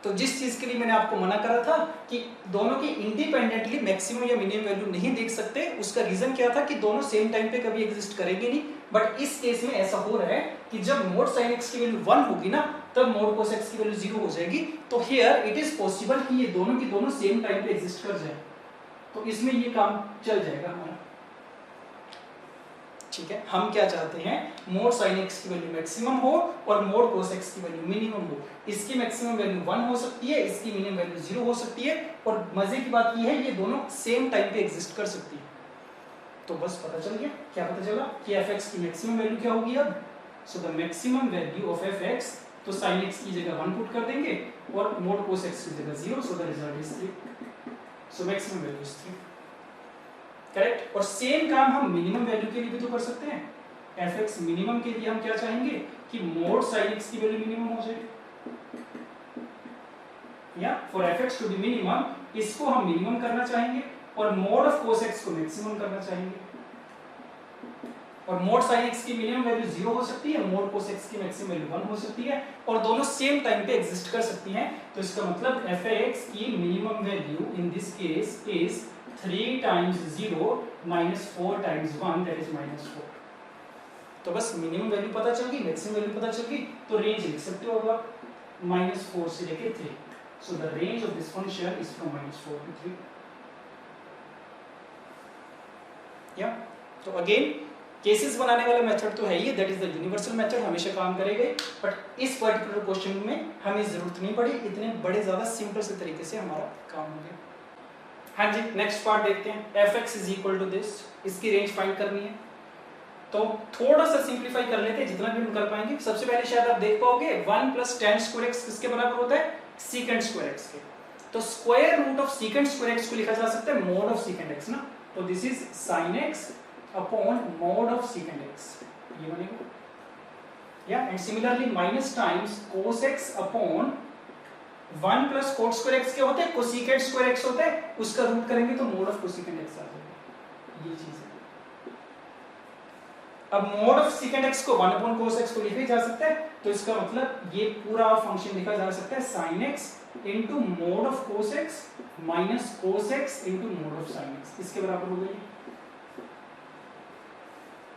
तो जिस चीज के लिए मैंने आपको मना करा था कि दोनों की इंडिपेंडेंटली मैक्सिमम या मिनिमम वैल्यू नहीं देख सकते, उसका रीजन क्या था कि दोनों सेम टाइम पे कभी एग्जिस्ट करेंगे नहीं। बट इस केस में ऐसा हो रहा है कि जब mod sin x की वैल्यू 1 होगी ना, तब mod cos x की वैल्यू 0 हो जाएगी। तो हियर इट इज पॉसिबल कि ये दोनों की दोनों सेम टाइम पे एग्जिस्ट कर जाए, तो इसमें ये काम चल जाएगा हमारा, ठीक है। हम क्या चाहते हैं, mod sin x की वैल्यू मैक्सिमम हो और mod cos x की वैल्यू मिनिमम हो। इसकी मैक्सिमम वैल्यू 1 हो सकती है, इसकी मिनिमम वैल्यू 0 हो सकती है, और मजे की बात ये है ये दोनों सेम टाइम पे एग्जिस्ट कर सकती है। तो बस पता चल गया, क्या पता चला कि fx की मैक्सिमम वैल्यू क्या होगी अब, so the maximum value of fx, तो sin x की जगह 1 पुट कर देंगे और mod cos x की जगह 0, so the result is 3, so maximum value is 3, correct. और सेम काम हम मिनिमम वैल्यू के लिए भी तो कर सकते हैं। fx मिनिमम के लिए हम क्या चाहेंगे कि mod sin x की वैल्यू मिनिमम हो जाए, या for fx to be minimum इसको हम मिनिमम करना चाहेंगे, और mod ऑफ cos x को मैक्सिमम करना चाहेंगे। और mod sin x की मिनिमम वैल्यू 0 हो सकती है, mod cos x की मैक्सिमम वैल्यू 1 हो सकती है, और दोनों सेम टाइम पे एग्जिस्ट कर सकती हैं। तो इसका मतलब fx की minimum value in this case is 3 times 0 minus 4 times 1, that is -4। तो बस मिनिमम वैल्यू पता चल गई, मैक्सिमम वैल्यू पता चल गई, तो रेंज लिख सकते हो आप -4 से लेके 3। सो the range of this function is from -4 to 3, या। तो अगेन केसेस बनाने वाला मेथड तो है ही, that is the universal method, हमेशा काम करेगा। बट इस पर्टिकुलर क्वेश्चन में हमें जरूरत नहीं पड़ी, इतने बड़े ज्यादा सिंपल से तरीके से हमारा काम हो गया। हाँ जी, नेक्स्ट पार्ट देखते हैं। fx is equal to this, इसकी रेंज फाइंड करनी है, तो थोड़ा सा सिंप्लीफाई कर लेते हैं जितना भी हम कर पाएंगे। सबसे पहले शायद आप देख पाओगे 1 + tan स्क्वायर x किसके बराबर होता है, secant स्क्वायर x के। तो square root of secant square x को लिखा जा सकता है mod ऑफ secant x ना, तो this is sin x upon mod of secant x, ये बनेगा, या। And similarly minus times cos x upon 1 plus coat square x क्या होता है, कोसिकेट स्क्वायर एक्स होता है, उसका रूट करेंगे तो मोड ऑफ कोसिकेट एक्स आ जाएगा, ये चीज है। अब मोड ऑफ सीकेंट एक्स को 1 अपॉन कोस एक्स तो लिखा जा सकता है, तो इसका मतलब ये पूरा फंक्शन लिखा जा सकता है sine x into mode of cos x minus cos x into mode of sine x, इसके बराबर हो गई,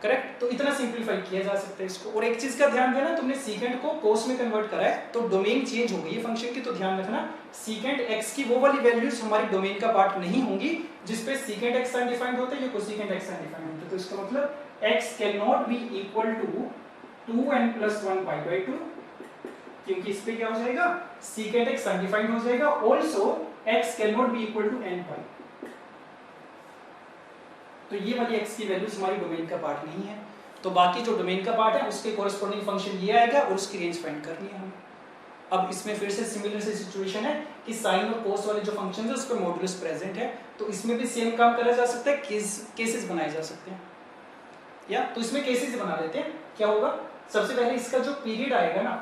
करेक्ट। तो इतना सिंपलीफाई किया जा सकता है इसको। और एक चीज का ध्यान देना, तुमने सीकेंट को कोस में कन्वर्ट करा है तो डोमेन चेंज हो गई है फंक्शन की, तो ध्यान रखना सीकेंट एक्स की वो वाली वैल्यूज हमारी डोमेन का पार्ट नहीं होंगी जिसपे सीकेंट एक्स अनडिफाइंड होता है या कोसेकेंट एक्स अनडिफाइंड होता है। तो इसका मतलब x can not be equal to 2n plus 1 pi by 2, क्योंकि इस पे क्या हो जाएगा, सीकेंट एक्स अनडिफाइंड हो जाएगा। Also x can not be equal to n pi, तो ये वाली x की वैल्यूज हमारी डोमेन का पार्ट नहीं है। तो बाकी जो डोमेन का पार्ट है उसके कोरिस्पोंडिंग फंक्शन ये आएगा और उसकी रेंज फाइंड करनी है हमें। अब इसमें फिर से सिमिलर सी सिचुएशन है कि साइन और कोस वाले जो फंक्शन है उस पर मॉडुलस प्रेजेंट है, तो इसमें भी सेम काम करा जा सकता है, केसेस बनाए जा सकते हैं। या तो इसमें केसेस बना लेते हैं। क्या होगा, सबसे पहले इसका जो पीरियड आएगा ना,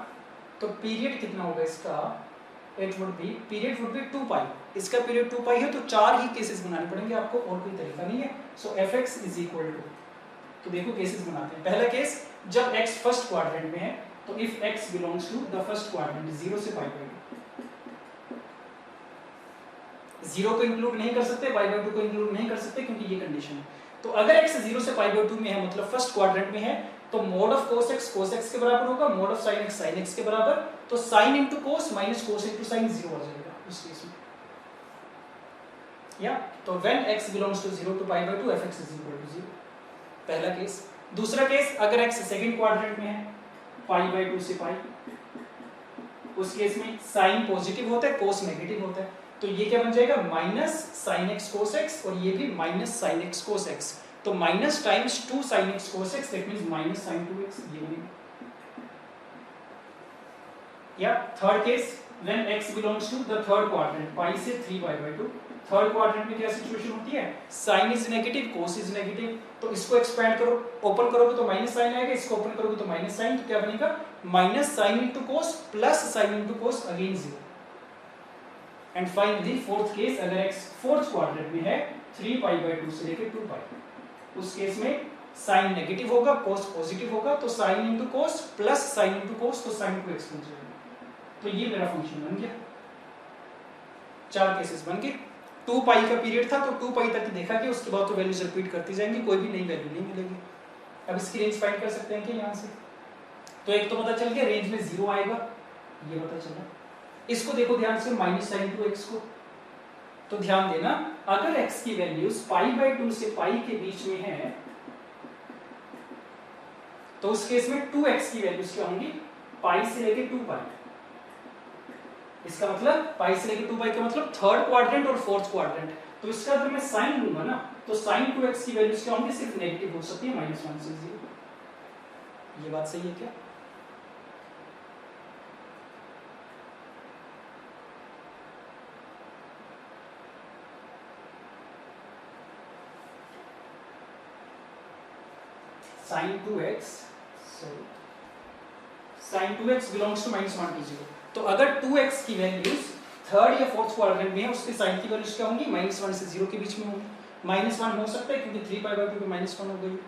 तो पीरियड कितना होगा इसका, it would be period would be 2 पाई, इसका पीरियड 2 पाई है, तो 4 ही केसेस बनाने पड़ेंगे आपको, और कोई तरीका नहीं है। सो fx इज इक्वल टू, तो देखो केसेस बनाते हैं। पहला केस, जब x फर्स्ट क्वाड्रेंट में है, तो if x belongs to the first quadrant 0 से पाई बाई 2, 0 को इंक्लूड नहीं कर सकते, पाई बाई 2 को इंक्लूड नहीं कर सकते क्योंकि ये कंडीशन है। तो अगर x 0 से पाई बाई 2 में है, मतलब फर्स्ट क्वाड्रेंट में है, तो मोड ऑफ cos x के बराबर होगा, मोड ऑफ sin x के बराबर, तो sin into cos minus cos into sine 0 हो जाएगा उस केस में। या तो when x belongs to 0 to pi by 2 fx is equal to 0, पहला केस। दूसरा केस, अगर x सेकंड क्वाड्रेंट में है, पाई बाई 2 से पाई, उस केस में साइन पॉजिटिव होता है, कोस नेगेटिव होता है, तो ये क्या बन जाएगा, minus sine x cos x, और ये भी minus sine x cos x, तो minus times 2 sine x cos x, that means minus sine 2x, ये बनेगा। या third case, when x belongs to the third quadrant, pi से 3 पाई by 2, third quadrant में क्या सिचुएशन होती है, sine is negative, cos is negative, तो इसको एक्सपैंड करो, ओपन करोगे तो माइनस साइन आएगा, इसको ओपन करोगे तो माइनस साइन, तो क्या बनेगा, minus sine into cos plus sine into cos, again 0। And finally fourth case, अगर x फोर्थ क्वाड्रेंट में है, 3 पाई बाई 2 से लेकर 2 पाई, उस केस में साइन नेगेटिव होगा, कोस पॉजिटिव होगा, तो sine into cos plus sine into cos, तो साइन 2x बन जाएगा। तो ये मेरा फंक्शन बन गया, 4 केसेस बन गए। 2 पाई का पीरियड था, तो 2 पाई तक देखा कि उसके बाद तो वैल्यूज रिपीट करती जाएंगी, कोई भी नई वैल्यू नहीं मिलेगी। अब इसकी रेंज फाइंड कर सकते हैं कि यहाँ से, तो एक तो पता चल गया रेंज में 0 आएगा, ये पता चला। इसको देखो ध्यान से, माइनस साइन 2x को, तो ध्यान देना, अगर x की वैल्यूज पाई बाई 2 से पाई के बीच में है, तो उस केस में 2x की वैल्यूज क्या होंगी, पाई से लेके 2 पाई। इसका मतलब पाई से लेके 2 पाई का मतलब थर्ड क्वाड्रेंट और फोर्थ क्वाड्रेंट, तो इसका अगर मैं साइन लूंगा ना, तो साइन 2x की वैल्यूज क्या होंगी, सिर्फ नेगेटिव हो सकती है, -1 से 0। ये बात सही है क्या? sin 2x, sorry, sin 2x belongs to -1 to 0, तो अगर 2x की वैल्यूज थर्ड या फोर्थ क्वाड्रेंट में है, उसके साइन की वैल्यूज क्या होंगी, -1 से 0 के बीच में होंगी। -1 हो सकता है क्योंकि 3 पाई बाई 2 पे -1 हो गई,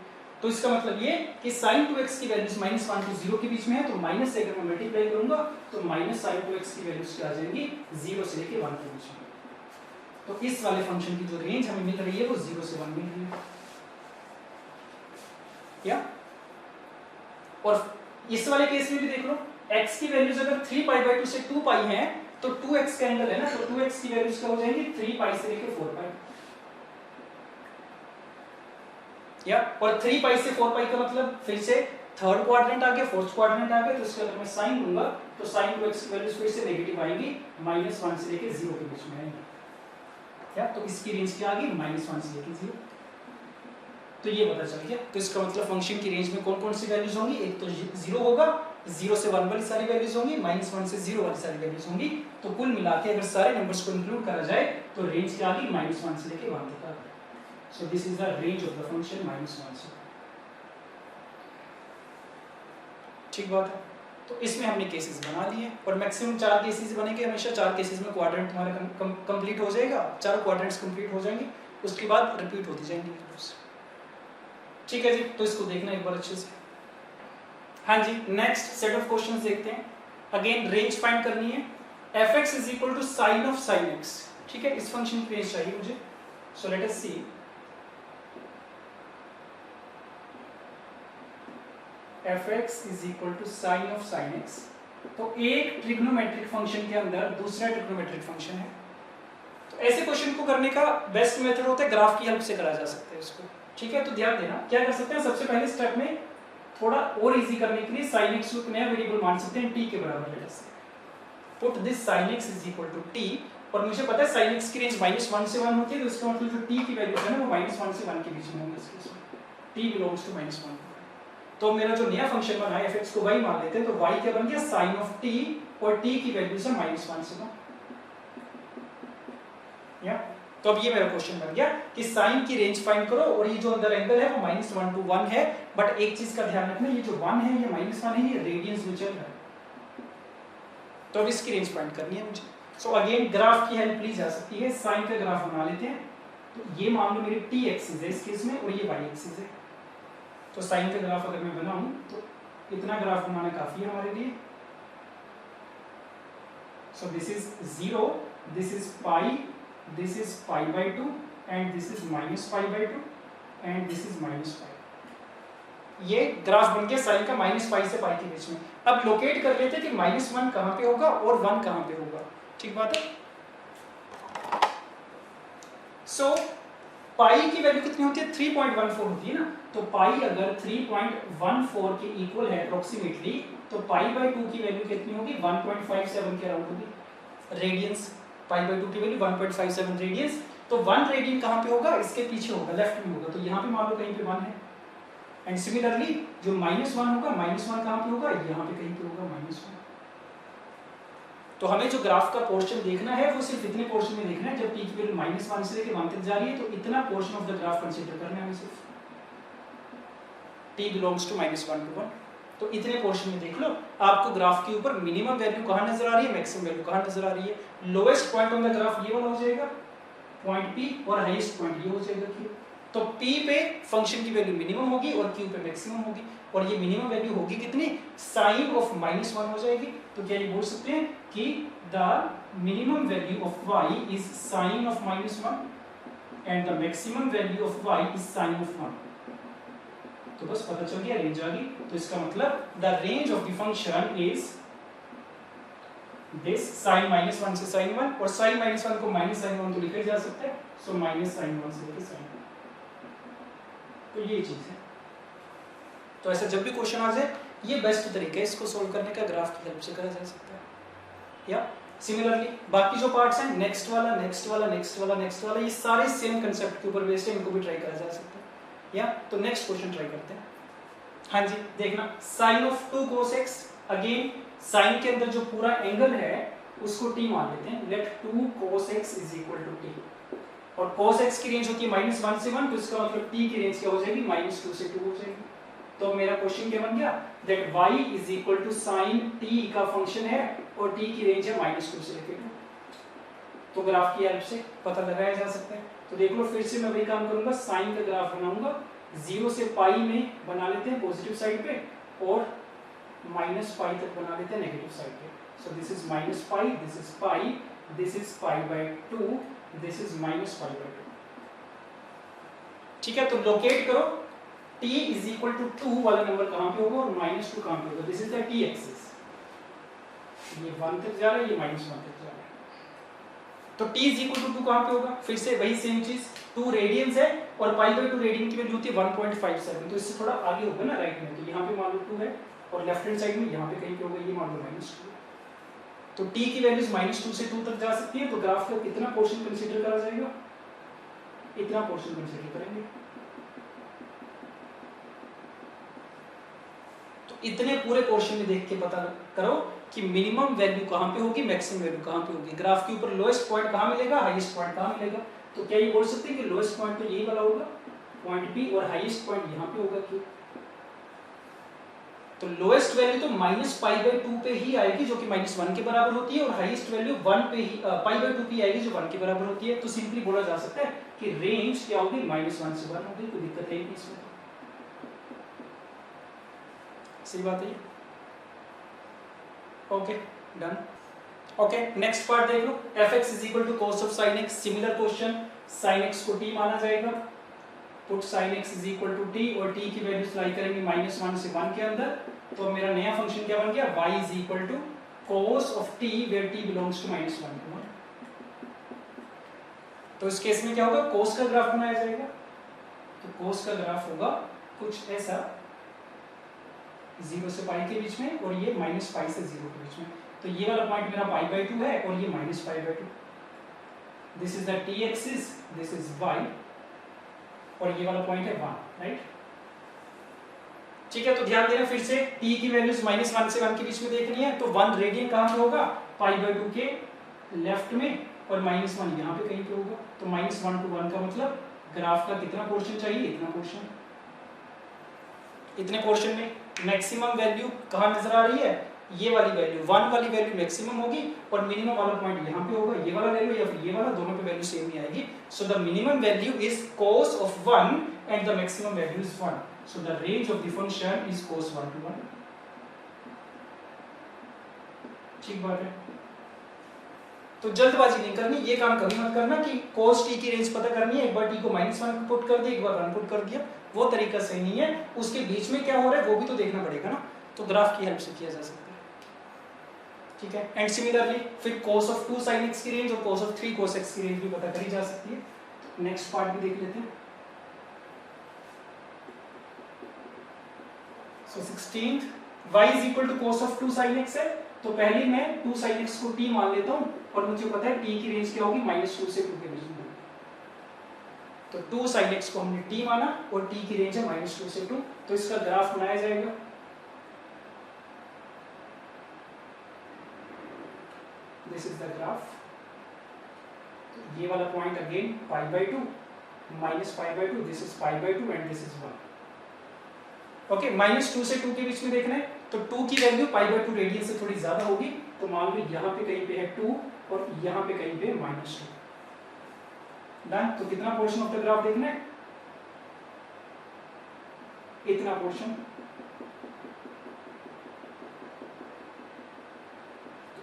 तो इसका मतलब ये कि sin 2x की वैल्यूज -1 to 0 के बीच में है, तो माइनस से अगर मैं मल्टीप्लाई करूंगा तो माइनस sin 2x की वैल्यूज क्या आ जाएंगी, 0 से लेके 1 के बीच में। तो इस वाले फंक्शन की जो रेंज हमें मिल रही है वो 0 से 1 मिल रही है। क्या? और इस वाले केस में भी देख लो, x की वैल्यूज अगर 3 पाई बाई 2 से 2 पाई है, तो 2x का एंगल है ना, तो 2x की वैल्यूज क्या हो जाएंगी, 3 पाई से लेके 4 पाई। या और 3 पाई से 4 पाई का मतलब फिर से थर्ड क्वाड्रेंट आ गया, फोर्थ क्वाड्रेंट आ गया, तो इसका अगर मैं साइन लूंगा तो sin 2x की वैल्यूज फिर से नेगेटिव आएंगी, -1 से लेके 0 के बीच में आएंगी। क्या? तो इसकी रेंज क्या आ गई, -1 से लेके 0। तो ये पता चल गया। तो इसका मतलब फंक्शन की रेंज में कौन कौन सी वैल्यूज होंगी, एक तो 0 होगा, 0 से 1 वाली सारी वैल्यूज होंगी, -1 से 0 वाली सारी वैल्यूज होंगी। तो कुल मिला के अगर सारे नंबर्स को इंक्लूड करा जाए तो रेंज क्या आ गई, -1 से लेके 1 तक आ गई। सो this is the range of the function -1 से। ठीक बात है। तो इसमें हमने केसेस बना लिए और मैक्सिमम 4 केसेस बनेंगे हमेशा। 4 केसेस में क्वाड्रेंट हमारा कंप्लीट हो जाएगा, 4 क्वाड्रेंट्स कंप्लीट हो जाएंगे, उसके बाद रिपीट होती जाएंगी वैल्यूज। ठीक है जी, तो इसको देखना एक बार अच्छे से। हाँ जी, नेक्स्ट सेट ऑफ क्वेश्चंस देखते हैं। अगेन रेंज फाइंड करनी है। fx is equal to sine of sine x। ठीक है, इस फंक्शन की रेंज चाहिए मुझे। So let us see fx is equal to sine of sine x। तो एक ट्रिग्नोमेट्रिक फंक्शन के अंदर दूसरा ट्रिग्नोमेट्रिक फंक्शन है। तो ऐसे क्वेश्चन को करने का बेस्ट मेथड होता है ग्राफ की हेल्प से करा जा सकता है इसको। ठीक है, तो ध्यान देना क्या कर सकते हैं। सबसे पहले स्टेप में थोड़ा और इजी करने के लिए sin x को एक नया वेरिएबल मान सकते हैं t के बराबर। Let us put this sin x is equal to t, और मुझे पता है sin x की रेंज -1 से 1 होती है, तो इसका मतलब जो t की वैल्यू है ना वो -1 से 1 के बीच में होगी इस केस में। t belongs to -1। तो मेरा जो नया फंक्शन बना है fx को y मान लेते हैं, तो y क्या बन गया sin ऑफ t, और t की वैल्यू है -1 से 1। या तो अब ये मेरा क्वेश्चन बन गया कि साइन की रेंज फाइंड करो, और ये जो अंदर एंगल है वो -1 to 1 है। बट एक चीज का ध्यान रखना, ये जो 1 है ये -1 है, ये रेडियंस में चल रहा है। तो अब इसकी रेंज फाइंड करनी है मुझे। सो अगेन ग्राफ की हेल्प ली जा सकती है। साइन का ग्राफ बना लेते हैं। तो ये मान लो मेरी t एक्सिस है इस केस में, और ये y एक्सिस है। तो साइन का ग्राफ अगर मैं बनाऊं तो इतना ग्राफ बनाना काफी है हमारे लिए। सो this is 0, this is pi, this is pi by 2 and this is minus pi by 2 and this is minus pi। ये ग्राफ बन गया साइन का -पाई से पाई के बीच में। अब लोकेट कर लेते हैं कि -1 कहां पे होगा और 1 कहां पे होगा। ठीक बात है। सो पाई की वैल्यू कितनी होती है 3.14 होती है ना। तो पाई अगर 3.14 के इक्वल है अप्रोक्सीमेटली, तो पाई बाय 2 की वैल्यू कितनी होगी 1.57 के अराउंड होगी। रेडियंस पाई बाय 2 की वैल्यू 1.57 रेडियंस। तो 1 रेडियन कहां पे होगा, इसके पीछे होगा, लेफ्ट में होगा। तो यहां पे मान लो कहीं पे 1 है। एंड सिमिलरली जो -1 होगा, -1 कहां पे होगा, यहां पे कहीं पे होगा -1। तो हमें जो ग्राफ का पोर्शन देखना है वो सिर्फ इतने पोर्शन में देखना है। जब t की वैल्यू -1 से लेकर 1 तक जा रही है, तो इतना portion of the graph consider करना है हमें सिर्फ। t belongs to -1 to 1। तो इतने पोर्शन में देख लो, आपको ग्राफ के ऊपर मिनिमम वैल्यू कहां नजर आ रही है, मैक्सिमम वैल्यू कहां नजर आ रही है। Lowest point on the graph ये वाला हो जाएगा पॉइंट P, और हाईएस्ट पॉइंट ये हो जाएगा Q। तो P पे फंक्शन की वैल्यू मिनिमम होगी और Q पे मैक्सिमम होगी, और ये मिनिमम वैल्यू होगी कितनी, साइन ऑफ -1 हो जाएगी। तो क्या ये बोल सकते हैं कि the minimum value of y is sine of -1 and the maximum value of y is sine of 1। तो बस पता चल गया, रेंज आ गई। तो इसका मतलब the range of the function is this sin -1 से sin 1, और sin -1 को -sin 1 तो लिखा जा सकता है। सो -sin 1 से लेकर sin 1। तो ये चीज है। तो ऐसा जब भी क्वेश्चन आ जाए, ये बेस्ट तरीका है इसको सोल्व करने का, ग्राफ की हेल्प से करा जा सकता है। या सिमिलरली बाकी जो पार्ट्स हैं, नेक्स्ट वाला, नेक्स्ट वाला, नेक्स्ट वाला, नेक्स्ट वाला, ये सारे सेम कंसेप्ट के ऊपर बेस्ड है, इनको भी ट्राई करा जा सकता है। या तो नेक्स्ट क्वेश्चन ट्राई करते हैं। हाँ जी, देखना sin of 2 cos x। Again sine के अंदर जो पूरा एंगल है उसको t मान लेते हैं। Let 2 cos x is equal to t, और cos x की रेंज होती है -1 से 1, तो इसका मतलब t की रेंज क्या हो जाएगी -2 से 2 हो जाएगी। तो मेरा क्वेश्चन क्या बन गया, that y is equal to sin t का फंक्शन है, और t की रेंज है -2 से लेकर 2। तो ग्राफ की हेल्प से पता लगाया जा सकता है। तो देख लो, फिर से मैं वही काम करूंगा, साइन का ग्राफ बनाऊंगा, 0 से पाई में बना लेते हैं पॉजिटिव साइड पे, और -पाई तक बना लेते हैं नेगेटिव साइड पे। सो this is -pi, this is pi, this is pi by 2, this is -pi by 2। ठीक है, तो लोकेट करो t इज इक्वल टू 2 वाला नंबर कहां पे होगा और -2 कहां पे होगा। This is the t axis, ये 1 तक जा रहा है, ये -1 तक जा रहा है। तो t इज इक्वल टू 2 कहां पे होगा, फिर से वही सेम चीज, 2 रेडियंस है, और पाई बाय 2 रेडियन की वैल्यू होती है 1.57। तो इससे थोड़ा आगे होगा ना राइट में, तो यहाँ पे मान लो 2 है, और लेफ्ट हैंड साइड में यहाँ पे कहीं पे होगा, ये मान लो -2। तो t की वैल्यूज -2 से 2 तक जा सकती है। तो ग्राफ का कितना पोर्शन कंसीडर करा जाएगा, इतना पोर्शन कंसीडर करेंगे। तो इतने पूरे पोर्शन में देख के पता करो कि मिनिमम वैल्यू कहां पे होगी, मैक्सिमम वैल्यू कहां पे होगी। ग्राफ के ऊपर लोएस्ट पॉइंट कहां मिलेगा, हाईएस्ट पॉइंट कहां मिलेगा। तो क्या ये बोल सकते हैं कि लोएस्ट पॉइंट तो यही वाला होगा पॉइंट P, और हाईएस्ट पॉइंट यहां पे होगा Q। तो लोएस्ट वैल्यू तो -π/2 पे ही आएगी जो कि -1 के बराबर होती है, और हाईएस्ट वैल्यू 1 पे ही π/2 पे आएगी जो 1 के बराबर होती है। तो सिंपली बोला जा सकता है कि रेंज क्या होगी, -1 से 1 होगी। कोई दिक्कत है नहीं इसमें, सही बात है। Okay done. Okay next part देख लो, fx = cos of sin x। Similar question, sin x को t माना जाएगा, पुट sin x = t और t की वैल्यूज लाई करेंगे -1 से 1 के अंदर। तो मेरा नया फंक्शन क्या बन गया, y = cos of t where t belongs to -1। तो इस केस में क्या होगा, cos का ग्राफ बनाया जाएगा। तो cos का ग्राफ होगा कुछ ऐसा, 0 से पाई के बीच में, और ये -π से 0 के बीच में। तो ये वाला पॉइंट मेरा π/2 है और ये -π/2। This is the t axis, this is y, और ये वाला पॉइंट है 1, राइट। ठीक है, तो ध्यान देना फिर से, t की वैल्यूज -1 से 1 के बीच में देखनी है। तो 1 रेडियन कहां पे होगा, π/2 के लेफ्ट में, और -1 यहाँ पे कहीं पे होगा। तो -1 to 1 का मतलब ग्राफ का कितना पोर्शन चाहिए, इतना पोर्शन। इतने पोर्शन में मैक्सिमम वैल्यू कहां नजर आ रही है, ये वाली वैल्यू 1 वाली वैल्यू मैक्सिमम होगी, और मिनिमम वाला पॉइंट यहाँ पे होगा, ये वाला वैल्यू या फिर ये वाला, दोनों पे वैल्यू सेम ही आएगी। So the minimum value is cos of 1 and the maximum value is 1. So the range of the function is cos 1 to 1. ठीक बात है। तो जल्दबाजी नहीं करनी, ये काम कभी मत करना कि cos t की रेंज पता करनी है, एक बार t को -1 पुट कर दिया, एक बार 1 पुट कर दिया, वो तरीका सही नहीं है। उसके बीच में क्या हो रहा है वो भी तो देखना पड़ेगा ना, तो ग्राफ की हेल्प से किया जा सकता है। ठीक है, एंड सिमिलरली फिर cos of 2 sin x की रेंज और cos of 3 cos x की रेंज भी पता करी जा सकती है। तो नेक्स्ट पार्ट भी देख लेते हैं। सो 16th y = cos of 2 sin x है। तो पहले मैं 2 sin x को t मान लेता हूं, और मुझे पता है t की रेंज क्या होगी, -2 से 2 के बीच में। तो 2 sin x को हमने t माना, और t की रेंज है -2 से 2। तो इसका ग्राफ बनाया जाएगा। This is the graph. तो ये वाला point again π/2, -π/2, this is π/2 and this is 1। Okay, -2 से 2 के बीच में देखना है। तो 2 की वैल्यू π/2 रेडियन से थोड़ी ज्यादा होगी। तो मान लो यहाँ पे कहीं पे है 2 और यहाँ पे कहीं पे -2। डन। तो कितना पोर्शन ऑफ द ग्राफ देखना है, इतना पोर्शन।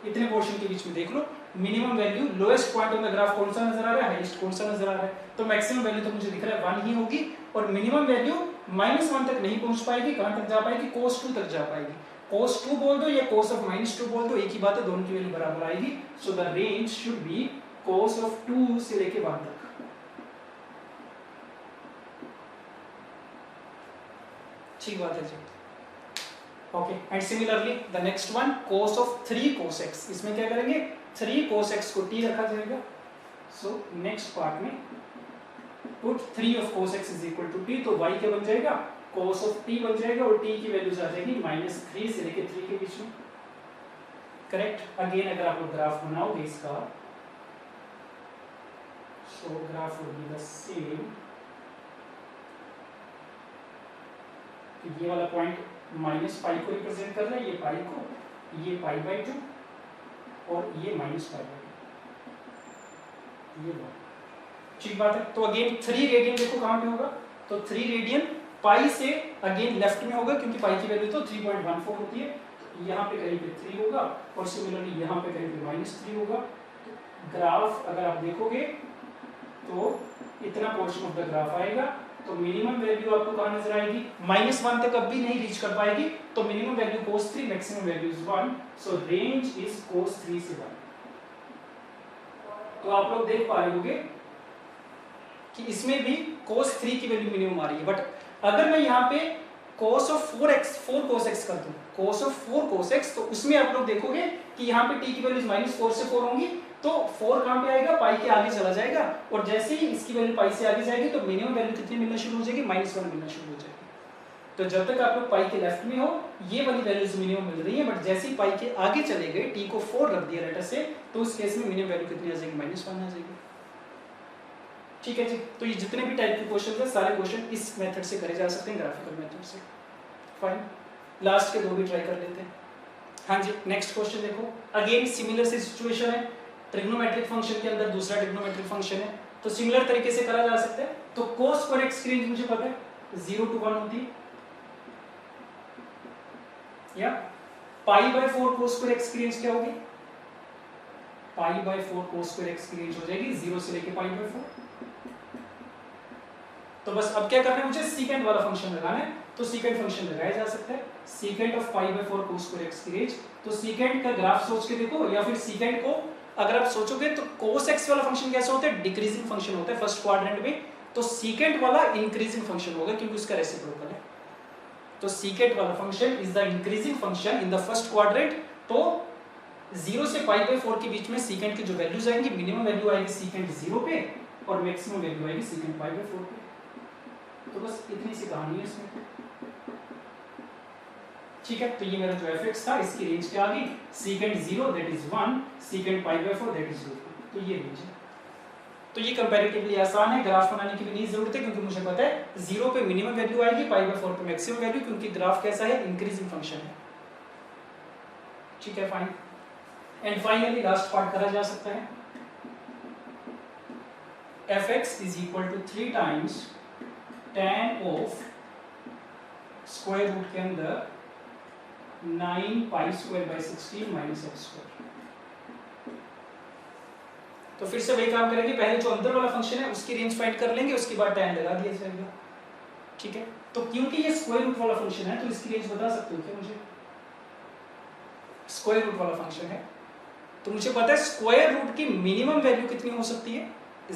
इतने पोर्शन के बीच में देख लो, minimum value, lowest point on the graph कौन सा नजर आ रहा है, हाईएस्ट कौन सा नजर आ रहा है। तो मैक्सिमम वैल्यू तो मुझे दिख रहा है 1 ही होगी, और मिनिमम वैल्यू -1 तक नहीं पहुंच पाएगी। कहां तक जा पाएगी, cos 2 तक जा पाएगी। cos 2 बोल दो या cos of -2 बोल दो, एक ही बात है, दोनों की वैल्यू बराबर आएगी। सो the range should be cos of 2 से लेके 1 तक। ठीक बात है जी। Okay, and similarly the next one, cos of 3 cos x। इसमें क्या करेंगे, 3 cos x को t रखा जाएगा। सो नेक्स्ट पार्ट में put 3 of cos x = t। तो y क्या बन जाएगा, cos of t बन जाएगा, और t की वैल्यूज आ जाएगी -3 से लेके 3 के बीच में। करेक्ट। अगेन अगर आप लोग ग्राफ बनाओगे इसका, सो graph would be the same. ये वाला पॉइंट -π को रिप्रेजेंट कर रहा है, ये पाई को, ये π/2 और ये -π/2, ये ठीक बात है। तो अगेन 3 रेडियन देखो कहां पे होगा, तो 3 रेडियन पाई से अगेन लेफ्ट में होगा, क्योंकि पाई की वैल्यू तो 3.14 होती है। तो यहाँ पे कहीं पे 3 होगा, और सिमिलरली यहाँ पे कहीं पे -3 होगा। तो ग्राफ अगर आप देखोगे तो इतना पोर्शन ऑफ द ग्राफ आएगा। तो मिनिमम वैल्यू आपको कहां नजर आएगी, -1 तक अब भी नहीं रीच कर पाएगी। तो minimum value cos 3, maximum value is 1। So range is cos 3 से 1। तो आप लोग देख पा रहे होंगे कि इसमें भी cos 3 की वैल्यू मिनिमम आ रही है। बट अगर मैं यहाँ पे cos of 4 cos x कर दूं, cos of 4 cos x, तो उसमें आप लोग देखोगे कि यहाँ पे t की वैल्यूज -4 से 4 होंगी। तो 4 कहां पे आएगा, पाई के आगे चला जाएगा, और जैसे ही इसकी वैल्यू पाई से आगे जाएगी तो मिनिमम वैल्यू कितनी मिलना शुरू हो जाएगी, -1 मिलना शुरू हो जाएगी। तो जब तक आप लोग पाई के लेफ्ट में हो, ये वाली वैल्यूज मिनिमम मिल रही है। बट जैसे ही पाई के आगे चले गए, t को 4 रख दिया लेटर से, तो उस केस में मिनिमम वैल्यू कितनी आ जाएगी, -1 आ जाएगी। ठीक है जी। तो ये जितने भी टाइप के क्वेश्चन है, सारे क्वेश्चन इस मेथड से करे जा सकते हैं, ग्राफिकल मेथड से। फाइन। लास्ट के 2 भी ट्राई कर लेते हैं। हाँ जी, नेक्स्ट क्वेश्चन देखो, अगेन सिमिलर सी सिचुएशन है, ट्रिग्नोमेट्रिक फंक्शन के अंदर दूसरा ट्रिग्नोमेट्रिक फंक्शन है, तो सिमिलर तरीके से करा जा सकता है। तो cos स्क्वायर x की रेंज मुझे पता है 0 to 1 होती है, या π/4 cos स्क्वायर x की रेंज क्या होगी, π/4 cos स्क्वायर x की रेंज हो जाएगी 0 से लेके π/4। तो बस अब क्या करना है, मुझे सीकेंट वाला फंक्शन लगाना है, तो सीकेंट फंक्शन लगाया जा सकता है, secant of π/4 cos square x की रेंज। तो सीकेंट का ग्राफ सोच के देखो, या फिर सीकेंट को अगर आप सोचोगे तो cos x वाला फंक्शन कैसा होता है, डिक्रीजिंग फंक्शन होता है फर्स्ट क्वाड्रेंट में, तो सीकेंट वाला इंक्रीजिंग फंक्शन होगा क्योंकि उसका रेसिप्रोकल है। तो सीकेंट वाला function is the increasing function in the first quadrant. तो 0 से π/4 के बीच में सीकेंट की जो वैल्यूज आएंगी, मिनिमम वैल्यू आएगी सीकेंट 0 पे और मैक्सिमम वैल्यू आएगी सीकेंट π/4 पे। तो बस इतनी सी कहानी है इसमें, ठीक है। तो ये मेरा जो fx था, इसकी रेंज क्या आ गई, secant 0 that is 1, secant π/4 that is 2। तो ये रेंज है। तो ये कंपैरेटिवली आसान है, ग्राफ बनाने की भी नहीं जरूरत है क्योंकि मुझे पता है 0 पे मिनिमम वैल्यू आएगी, π/4 पे मैक्सिमम वैल्यू, क्योंकि ग्राफ कैसा है, इंक्रीजिंग फंक्शन है, ठीक है, fine. And finally last part करा जा सकता है, fx is equal to 3 times tan of square root के अंदर 9π²/16 माइनस x²। तो फिर से वही काम करेंगे, पहले जो अंदर वाला फंक्शन है उसकी रेंज फाइंड कर लेंगे, उसके बाद tan लगा दिया जाएगा, ठीक है। तो क्योंकि ये स्क्वायर रूट वाला फंक्शन है तो इसकी रेंज बता सकते हो क्या मुझे, स्क्वायर रूट वाला फंक्शन है तो मुझे पता है स्क्वायर रूट की मिनिमम वैल्यू कितनी हो सकती है,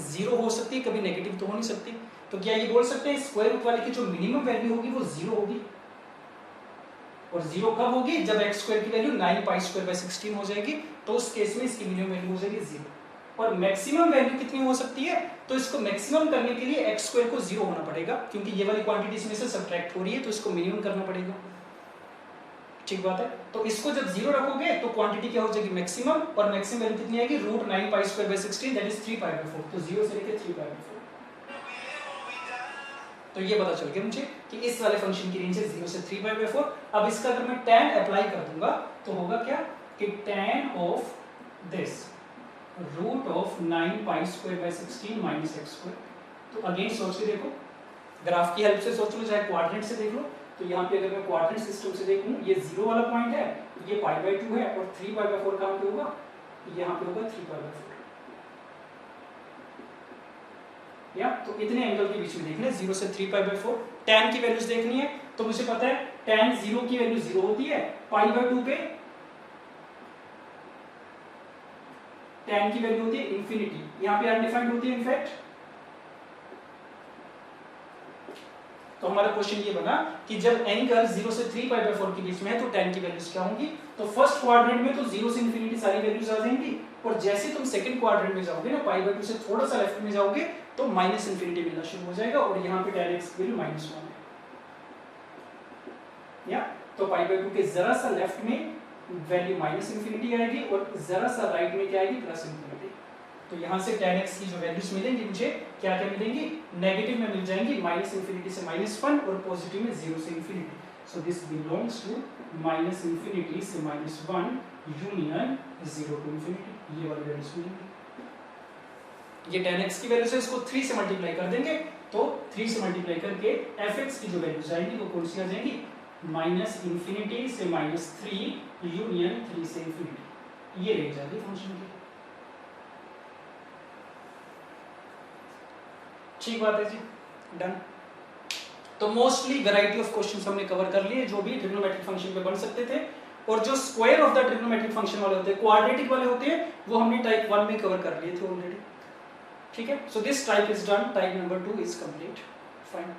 0 हो सकती है, कभी नेगेटिव तो हो नहीं सकती। तो क्या ये बोल सकते हैं स्क्वायर रूट वाले की जो मिनिमम वैल्यू होगी वो 0 होगी, और 0 कब होगी, जब x² की वैल्यू 9π²/16 हो जाएगी, तो उस केस में इसकी मिनिमम वैल्यू हो जाएगी 0। और मैक्सिमम वैल्यू कितनी हो सकती है, तो इसको मैक्सिमम करने के लिए x² को 0 होना पड़ेगा, क्योंकि ये वाली क्वांटिटी इसमें से सब्ट्रैक्ट हो रही है, तो इसको मिनिमम करना पड़ेगा, ठीक बात है। तो इसको जब 0 रखोगे तो क्वांटिटी क्या हो जाएगी, मैक्सिमम, और मैक्सिमम वैल्यू कितनी आएगी, √9π²/16 दैट इज 3π/4। तो 0 से लेकर 3π/4। तो ये पता चल गया मुझे कि इस वाले फंक्शन की रेंज है 0 से 3π/4। अब इसका अगर मैं tan अप्लाई कर दूंगा तो होगा क्या कि tan of this √9π²/16 minus x²। तो अगेन सोच के देखो, ग्राफ की हेल्प से सोच लो, चाहे क्वाड्रेंट से देख लो। तो यहाँ पे अगर मैं क्वाड्रेंट सिस्टम से देखूं, ये 0 वाला पॉइंट है, ये π/2 है, और 3π/4 कहाँ पे होगा, यहाँ पे होगा 3π/4, या तो इतने एंगल के बीच में देखना है 0 से 3π/4। tan की वैल्यूज देखनी है तो मुझे पता है tan 0 की वैल्यू 0 होती है, π/2 पे tan की वैल्यू होती है इंफिनिटी, यहाँ पे अनडिफाइंड होती है इनफैक्ट। तो हमारा क्वेश्चन ये बना कि जब एंगल 0 से 3π/4 के बीच में है तो tan की वैल्यूज क्या होंगी। तो फर्स्ट क्वाड्रेंट में तो 0 से इंफिनिटी सारी वैल्यूज आ जाएंगी, और जैसे तुम सेकंड क्वाड्रेंट में जाओगे ना, π/2 से थोड़ा सा लेफ्ट में जाओगे तो माइनस इंफिनिटी मिलना शुरू हो जाएगा, और यहाँ पे tan x की वैल्यू -1 है, या तो π/2 के जरा सा लेफ्ट में वैल्यू माइनस इंफिनिटी आएगी, और जरा सा राइट में क्या आएगी, प्लस इंफिनिटी। तो यहाँ से tan x की जो वैल्यूज मिलेंगी मुझे क्या क्या मिलेंगी, नेगेटिव में मिल जाएंगी माइनस इंफिनिटी से -1, और पॉजिटिव में 0 से infinity. So this belongs to minus infinity से -1 यूनियन 0 टू इंफिनिटी, ये वाली वैल्यूज मिलेंगी। ये tan x की वैल्यू से इसको 3 से मल्टीप्लाई कर देंगे, तो 3 से मल्टीप्लाई करके fx की जो वैल्यूज आएंगी वो कौन सी आ जाएंगी, माइनस इंफिनिटी से -3 यूनियन 3 से इंफिनिटी, ये रेंज आ गई फंक्शन की, ठीक बात है जी, डन। तो मोस्टली वैरायटी ऑफ क्वेश्चंस हमने कवर कर लिए जो भी ट्रिग्नोमेट्रिक फंक्शन पे बन सकते थे, और जो square of the trigonometric function वाले होते हैं, क्वाड्रेटिक वाले होते हैं, वो हमने टाइप 1 में कवर कर लिए थे ऑलरेडी, ठीक है। So this type is done, type number 2 is complete, fine.